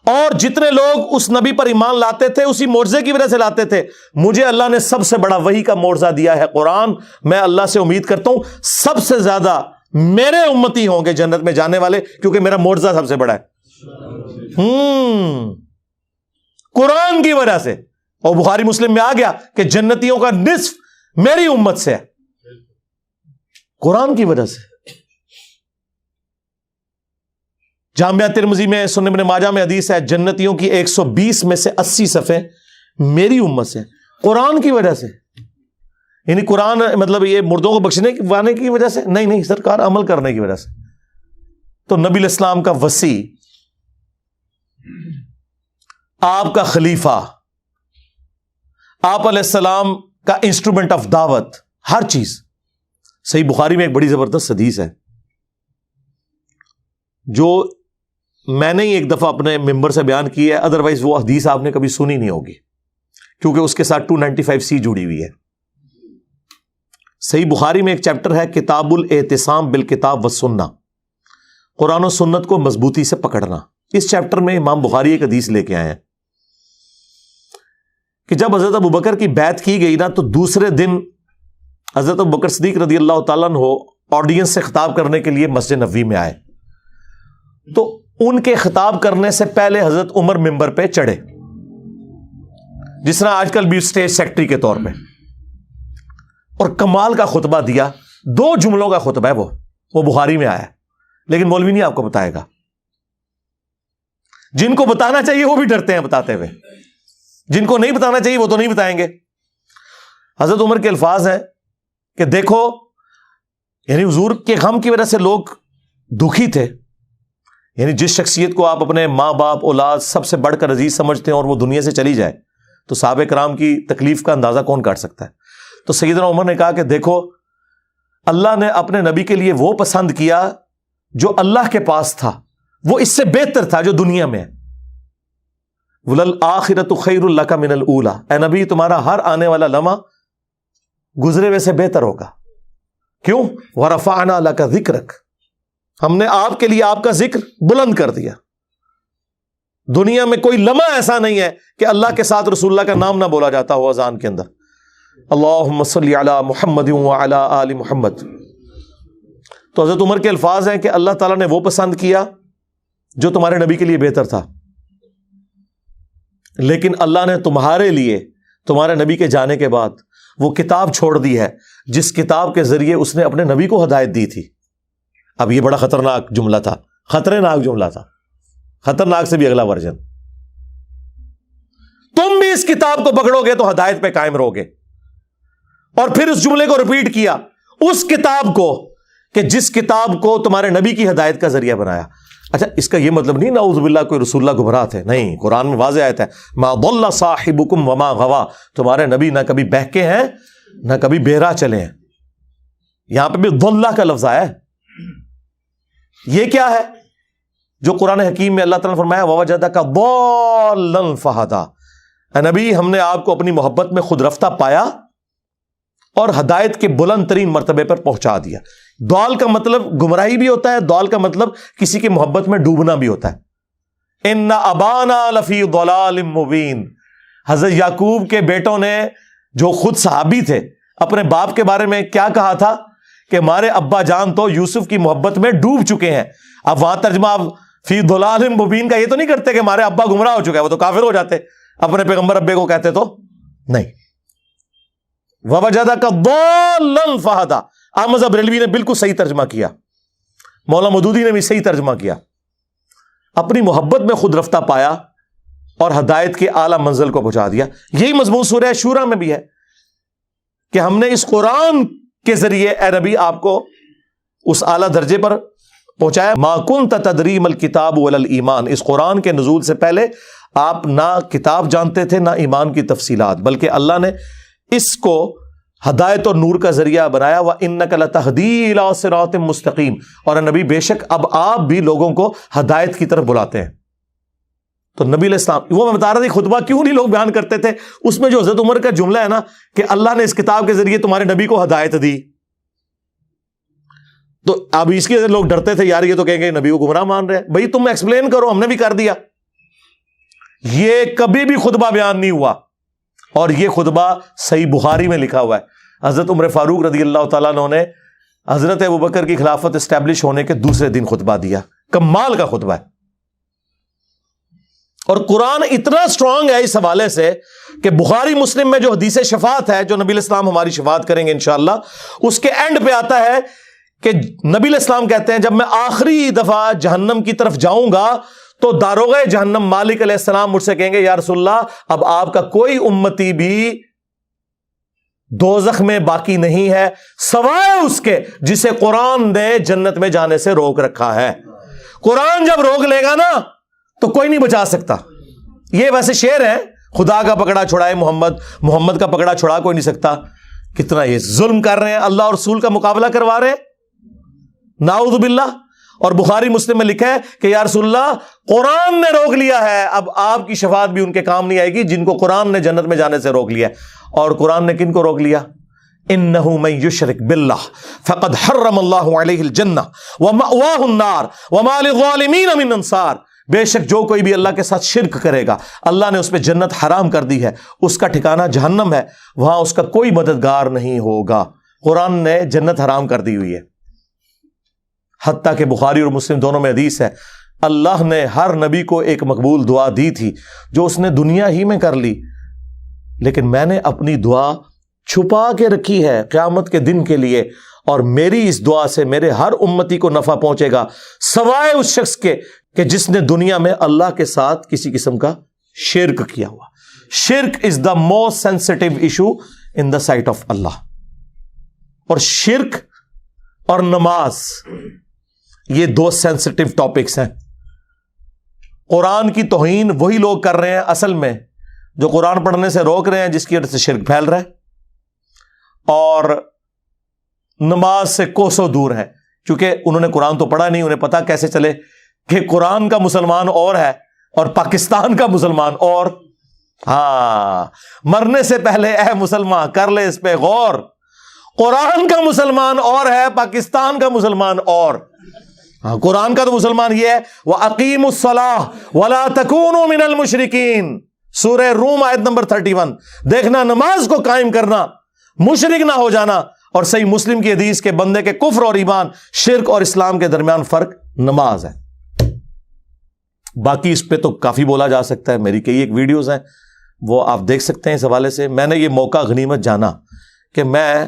اور جتنے لوگ اس نبی پر ایمان لاتے تھے اسی معجزے کی وجہ سے لاتے تھے۔ مجھے اللہ نے سب سے بڑا وحی کا معجزہ دیا ہے قرآن۔ میں اللہ سے امید کرتا ہوں سب سے زیادہ میرے امتی ہوں گے جنت میں جانے والے، کیونکہ میرا معجزہ سب سے بڑا ہے قرآن کی وجہ سے۔ اور بخاری مسلم میں آ گیا کہ جنتیوں کا نصف میری امت سے ہے، قرآن کی وجہ سے۔ جامعہ ترمذی میں، سنن ابن ماجہ میں حدیث ہے، جنتیوں کی 120 میں سے 80 صفحے میری امت سے، قرآن کی وجہ سے۔ یعنی قرآن مطلب یہ مردوں کو بخشنے کی وجہ سے نہیں، سرکار عمل کرنے کی وجہ سے۔ تو نبی علیہ السلام کا وصی، آپ کا خلیفہ، آپ علیہ السلام کا انسٹرومنٹ آف دعوت، ہر چیز۔ صحیح بخاری میں ایک بڑی زبردست حدیث ہے جو میں نے ہی ایک دفعہ اپنے ممبر سے بیان کی ہے، ادروائز وہ حدیث آپ نے کبھی سنی نہیں ہوگی، کیونکہ اس کے ساتھ 295C جڑی ہوئی ہے۔ صحیح بخاری میں ایک چیپٹر ہے کتاب الاعتصام بالکتاب والسنہ، قرآن و سنت کو مضبوطی سے پکڑنا۔ اس چیپٹر میں امام بخاری ایک حدیث لے کے آئے ہیں کہ جب حضرت ابوبکر کی بیعت کی گئی نا تو دوسرے دن حضرت ابوبکر صدیق رضی اللہ تعالیٰ عنہ آڈینس سے خطاب کرنے کے لیے مسجد نبوی میں آئے، تو ان کے خطاب کرنے سے پہلے حضرت عمر ممبر پہ چڑھے، جس طرح آج کل بھی اسٹیج سیکٹری کے طور پہ، اور کمال کا خطبہ دیا۔ 2 جملوں کا خطبہ ہے وہ بخاری میں آیا ہے، لیکن مولوی نہیں آپ کو بتائے گا، جن کو بتانا چاہیے وہ بھی ڈرتے ہیں بتاتے ہوئے، جن کو نہیں بتانا چاہیے وہ تو نہیں بتائیں گے۔ حضرت عمر کے الفاظ ہیں کہ دیکھو، یعنی حضور کے غم کی وجہ سے لوگ دکھی تھے، یعنی جس شخصیت کو آپ اپنے ماں باپ اولاد سب سے بڑھ کر عزیز سمجھتے ہیں اور وہ دنیا سے چلی جائے تو صحابہ کرام کی تکلیف کا اندازہ کون کاٹ سکتا ہے۔ تو سیدنا عمر نے کہا کہ دیکھو، اللہ نے اپنے نبی کے لیے وہ پسند کیا جو اللہ کے پاس تھا، وہ اس سے بہتر تھا جو دنیا میں ہے۔ وَلَلْآخِرَةُ خَيْرٌ لَكَ مِنَ الْأُولَىٰ، اے نبی تمہارا ہر آنے والا لمحہ گزرے ہوئے سے بہتر ہوگا۔ کیوں؟ وَرَفَعْنَا لَكَ ذِكْرَكَ، ہم نے آپ کے لیے آپ کا ذکر بلند کر دیا۔ دنیا میں کوئی لمحہ ایسا نہیں ہے کہ اللہ کے ساتھ رسول اللہ کا نام نہ بولا جاتا ہو اذان کے اندر، اللہم صلی علی محمد وعلی آل محمد۔ تو حضرت عمر کے الفاظ ہیں کہ اللہ تعالیٰ نے وہ پسند کیا جو تمہارے نبی کے لیے بہتر تھا، لیکن اللہ نے تمہارے لیے تمہارے نبی کے جانے کے بعد وہ کتاب چھوڑ دی ہے جس کتاب کے ذریعے اس نے اپنے نبی کو ہدایت دی تھی. اب یہ بڑا خطرناک جملہ تھا, خطرناک جملہ تھا, خطرناک سے بھی اگلا ورژن. تم بھی اس کتاب کو پکڑو گے تو ہدایت پہ قائم رہو گے. اور پھر اس جملے کو ریپیٹ کیا, اس کتاب کو کہ جس کتاب کو تمہارے نبی کی ہدایت کا ذریعہ بنایا. اچھا, اس کا یہ مطلب نہیں نعوذ باللہ کوئی رسول اللہ گمراہ تھے, نہیں. قرآن میں واضح آیت ہے ما ضل صاحبکم وما غوا, تمہارے نبی نہ کبھی بہکے ہیں نہ کبھی بہرا چلے ہیں. یہاں پہ بھی ضلہ کا لفظ آیا ہے. یہ کیا ہے جو قرآن حکیم میں اللہ تعالیٰ نے فرمایا ووجدک ضالا فہدی, اے نبی ہم نے آپ کو اپنی محبت میں خود رفتہ پایا اور ہدایت کے بلند ترین مرتبے پر پہنچا دیا. ضال کا مطلب گمراہی بھی ہوتا ہے, ضال کا مطلب کسی کی محبت میں ڈوبنا بھی ہوتا ہے. ان ابانا لفی ضلال مبین, حضرت یعقوب کے بیٹوں نے جو خود صحابی تھے اپنے باپ کے بارے میں کیا کہا تھا کہ ہمارے ابا جان تو یوسف کی محبت میں ڈوب چکے ہیں. اب وہاں ترجمہ آپ فی ضلال مبین کا یہ تو نہیں کرتے کہ ہمارے ابا گمراہ ہو چکے ہیں, وہ تو کافر ہو جاتے, اپنے پیغمبر ابے کو کہتے تو نہیں. ووجدک ضالا فہدی, احمد بریلوی نے بالکل صحیح ترجمہ کیا, مولانا مودودی نے بھی صحیح ترجمہ کیا. اپنی محبت میں خود رفتہ پایا اور ہدایت کے اعلیٰ منزل کو پہنچا دیا. یہی مضمون سورہ شورا میں بھی ہے کہ ہم نے اس قرآن کے ذریعے اے نبی آپ کو اس اعلیٰ درجے پر پہنچایا. ما کنت تدری ما الکتاب ولا الایمان, اس قرآن کے نزول سے پہلے آپ نہ کتاب جانتے تھے نہ ایمان کی تفصیلات, بلکہ اللہ نے اس کو ہدایت اور نور کا ذریعہ بنایا. وَإِنَّكَ لَتَهْدِي إِلَىٰ صِرَاطٍ مُسْتَقِيمٍ, اور نبی بے شک اب آپ بھی لوگوں کو ہدایت کی طرف بلاتے ہیں. تو نبی علیہ السلام, وہ میں بتا رہا تھا خطبہ کیوں نہیں لوگ بیان کرتے تھے, اس میں جو حضرت عمر کا جملہ ہے نا کہ اللہ نے اس کتاب کے ذریعے تمہارے نبی کو ہدایت دی, تو اب اس کی وجہ سے لوگ ڈرتے تھے یار یہ تو کہیں گے نبی کو گمراہ مان رہے ہیں. بھائی تم ایکسپلین کرو, ہم نے بھی کر دیا. یہ کبھی بھی خطبہ بیان نہیں ہوا, اور یہ خطبہ صحیح بخاری میں لکھا ہوا ہے. حضرت عمر فاروق رضی اللہ تعالیٰ عنہ نے حضرت ابوبکر کی خلافت اسٹیبلش ہونے کے دوسرے دن خطبہ دیا. کمال کا خطبہ ہے. اور قرآن اتنا سٹرونگ ہے اس حوالے سے کہ بخاری مسلم میں جو حدیث شفاعت ہے, جو نبی علیہ السلام ہماری شفاعت کریں گے انشاءاللہ, اس کے اینڈ پہ آتا ہے کہ نبی علیہ السلام کہتے ہیں جب میں آخری دفعہ جہنم کی طرف جاؤں گا تو داروغہ جہنم مالک علیہ السلام مجھ سے کہیں گے یا رسول اللہ اب آپ کا کوئی امتی بھی دوزخ میں باقی نہیں ہے سوائے اس کے جسے قرآن نے جنت میں جانے سے روک رکھا ہے. قرآن جب روک لے گا نا تو کوئی نہیں بچا سکتا. یہ ویسے شعر ہے, خدا کا پکڑا چھڑائے محمد کا پکڑا چھڑا کوئی نہیں سکتا. کتنا یہ ظلم کر رہے ہیں, اللہ اور رسول کا مقابلہ کروا رہے ہیں, نعوذ باللہ. اور بخاری مسلم میں لکھا ہے کہ یا رسول اللہ قرآن نے روک لیا ہے, اب آپ کی شفاعت بھی ان کے کام نہیں آئے گی جن کو قرآن نے جنت میں جانے سے روک لیا ہے. اور قرآن نے کن کو روک لیا؟ انہ من یشرک باللہ فقد حرم اللہ علیہ الجنہ ومأواہ النار وما للظالمین من انصار. بے شک جو کوئی بھی اللہ کے ساتھ شرک کرے گا اللہ نے اس پہ جنت حرام کر دی ہے, اس کا ٹھکانہ جہنم ہے, وہاں اس کا کوئی مددگار نہیں ہوگا. قرآن نے جنت حرام کر دی ہوئی ہے. حتیٰ کہ بخاری اور مسلم دونوں میں حدیث ہے اللہ نے ہر نبی کو ایک مقبول دعا دی تھی جو اس نے دنیا ہی میں کر لی, لیکن میں نے اپنی دعا چھپا کے رکھی ہے قیامت کے دن کے لیے, اور میری اس دعا سے میرے ہر امتی کو نفع پہنچے گا سوائے اس شخص کے کہ جس نے دنیا میں اللہ کے ساتھ کسی قسم کا شرک کیا ہوا. شرک is the most sensitive issue in the sight of Allah. اور شرک اور نماز یہ دو سینسٹیو ٹاپکس ہیں. قرآن کی توہین وہی لوگ کر رہے ہیں اصل میں جو قرآن پڑھنے سے روک رہے ہیں, جس کی وجہ سے شرک پھیل رہا ہے, اور نماز سے کوسوں دور ہے کیونکہ انہوں نے قرآن تو پڑھا نہیں. انہیں پتا کیسے چلے کہ قرآن کا مسلمان اور ہے اور پاکستان کا مسلمان اور. ہاں, مرنے سے پہلے اے مسلمان کر لے اس پہ غور, قرآن کا مسلمان اور ہے, پاکستان کا مسلمان اور. ہاں, قرآن کا تو مسلمان یہ ہے وَأَقِيمُوا الصَّلَاةَ وَلَا تَكُونُوا مِنَ الْمُشْرِكِينَ, سورہ روم آیت نمبر 31. دیکھنا نماز کو قائم کرنا, مشرک نہ ہو جانا. اور صحیح مسلم کی حدیث کے بندے کے کفر اور ایمان, شرک اور اسلام کے درمیان فرق نماز ہے. باقی اس پہ تو کافی بولا جا سکتا ہے, میری کئی ایک ویڈیوز ہیں وہ آپ دیکھ سکتے ہیں اس حوالے سے. میں نے یہ موقع غنیمت جانا کہ میں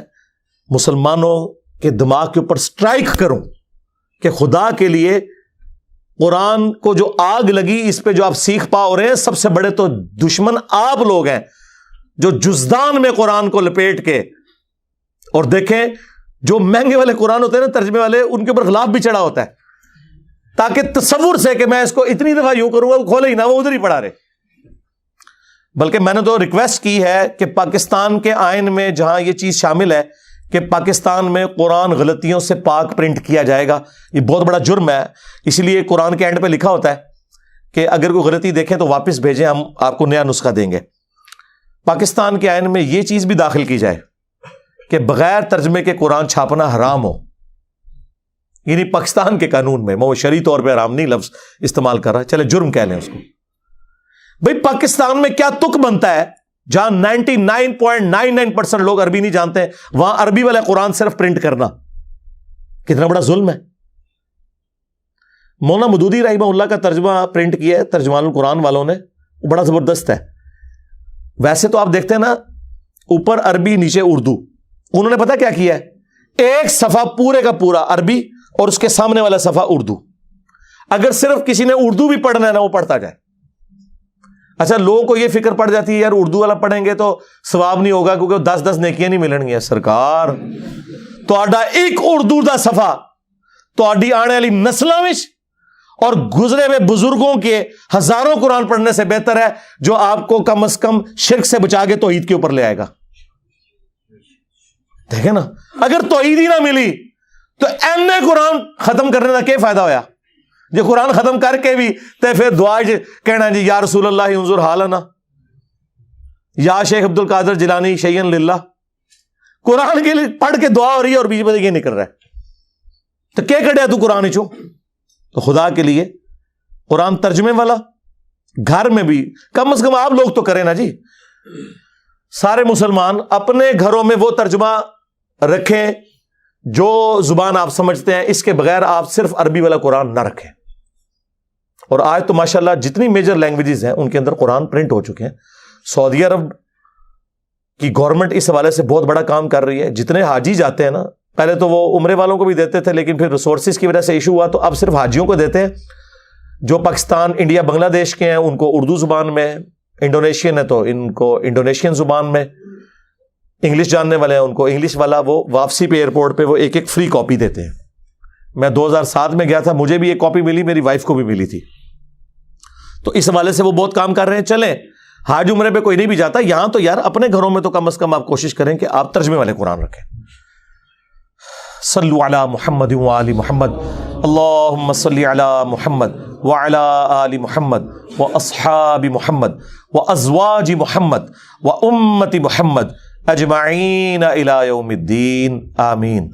مسلمانوں کے دماغ کے اوپر سٹرائک کروں کہ خدا کے لیے قرآن کو جو آگ لگی اس پہ جو آپ سیکھ پا رہے ہیں، سب سے بڑے تو دشمن آپ لوگ ہیں جو جزدان میں قرآن کو لپیٹ کے. اور دیکھیں جو مہنگے والے قرآن ہوتے ہیں نا ترجمے والے، ان کے اوپر غلاف بھی چڑھا ہوتا ہے تاکہ تصور سے کہ میں اس کو اتنی دفعہ یوں کروں گا وہ کھولے ہی نہ، وہ ادھر ہی پڑھا رہے. بلکہ میں نے تو ریکویسٹ کی ہے کہ پاکستان کے آئین میں جہاں یہ چیز شامل ہے کہ پاکستان میں قرآن غلطیوں سے پاک پرنٹ کیا جائے گا. یہ بہت بڑا جرم ہے، اسی لیے قرآن کے اینڈ پہ لکھا ہوتا ہے کہ اگر کوئی غلطی دیکھیں تو واپس بھیجیں، ہم آپ کو نیا نسخہ دیں گے. پاکستان کے آئین میں یہ چیز بھی داخل کی جائے کہ بغیر ترجمے کے قرآن چھاپنا حرام ہو. یعنی پاکستان کے قانون میں، وہ شرعی طور پہ حرام نہیں لفظ استعمال کر رہا، چلے جرم کہہ لیں اس کو. بھئی پاکستان میں کیا تک بنتا ہے جہاں 99.99% لوگ عربی نہیں جانتے، وہاں عربی والا قرآن صرف پرنٹ کرنا کتنا بڑا ظلم ہے. مولانا مودودی رحمہ اللہ کا ترجمہ پرنٹ کیا ہے ترجمان القرآن والوں نے، وہ بڑا زبردست ہے. ویسے تو آپ دیکھتے ہیں نا اوپر عربی نیچے اردو، انہوں نے پتا کیا کیا ہے، ایک صفحہ پورے کا پورا عربی اور اس کے سامنے والا صفحہ اردو. اگر صرف کسی نے اردو بھی پڑھنا ہے نا وہ پڑھتا جائے. اچھا لوگوں کو یہ فکر پڑ جاتی ہے یار اردو والا پڑھیں گے تو ثواب نہیں ہوگا کیونکہ 10 نیکیاں نہیں ملن گیا. سرکار تو ایک اردو دا صفحہ تو آنے والی نسلوں میں اور گزرے ہوئے بزرگوں کے ہزاروں قرآن پڑھنے سے بہتر ہے جو آپ کو کم از کم شرک سے بچا کے توحید کے اوپر لے آئے گا. دیکھیں نا اگر توحید ہی نہ ملی تو ایم قرآن ختم کرنے کا کیا فائدہ ہویا؟ جو قرآن ختم کر کے بھی تے پھر دعا کہنا جی یا رسول اللہ انظر حالنا، یا شیخ عبد القادر جیلانی شیئن للہ. قرآن کے لیے پڑھ کے دعا ہو رہی ہے اور بیچ میں یہ نہیں کر رہا ہے تو کیا کڑیا تو قرآن چوں. تو خدا کے لیے قرآن ترجمے والا گھر میں بھی کم از کم آپ لوگ تو کریں نا جی. سارے مسلمان اپنے گھروں میں وہ ترجمہ رکھیں جو زبان آپ سمجھتے ہیں، اس کے بغیر آپ صرف عربی والا قرآن نہ رکھیں. اور آج تو ماشاءاللہ جتنی میجر لینگویجز ہیں ان کے اندر قرآن پرنٹ ہو چکے ہیں. سعودی عرب کی گورنمنٹ اس حوالے سے بہت بڑا کام کر رہی ہے. جتنے حاجی جاتے ہیں نا، پہلے تو وہ عمرے والوں کو بھی دیتے تھے لیکن پھر ریسورسز کی وجہ سے ایشو ہوا تو اب صرف حاجیوں کو دیتے ہیں. جو پاکستان انڈیا بنگلہ دیش کے ہیں ان کو اردو زبان میں، انڈونیشین ہے تو ان کو انڈونیشین زبان میں، انگلش جاننے والے ہیں ان کو انگلش والا. وہ واپسی پہ ایئرپورٹ پہ وہ ایک فری کاپی دیتے ہیں. میں 2007 میں گیا تھا، مجھے بھی ایک کاپی ملی، میری وائف کو بھی ملی تھی. تو اس حوالے سے وہ بہت کام کر رہے ہیں. چلیں حاج عمرے پہ کوئی نہیں بھی جاتا، یہاں تو یار اپنے گھروں میں تو کم از کم آپ کوشش کریں کہ آپ ترجمے والے قرآن رکھیں. صلو علی محمد وآل محمد، اللہم صلی علی محمد وعلی آل محمد واصحاب محمد وازواج محمد وامت محمد اجمعین الی یوم الدین، آمین.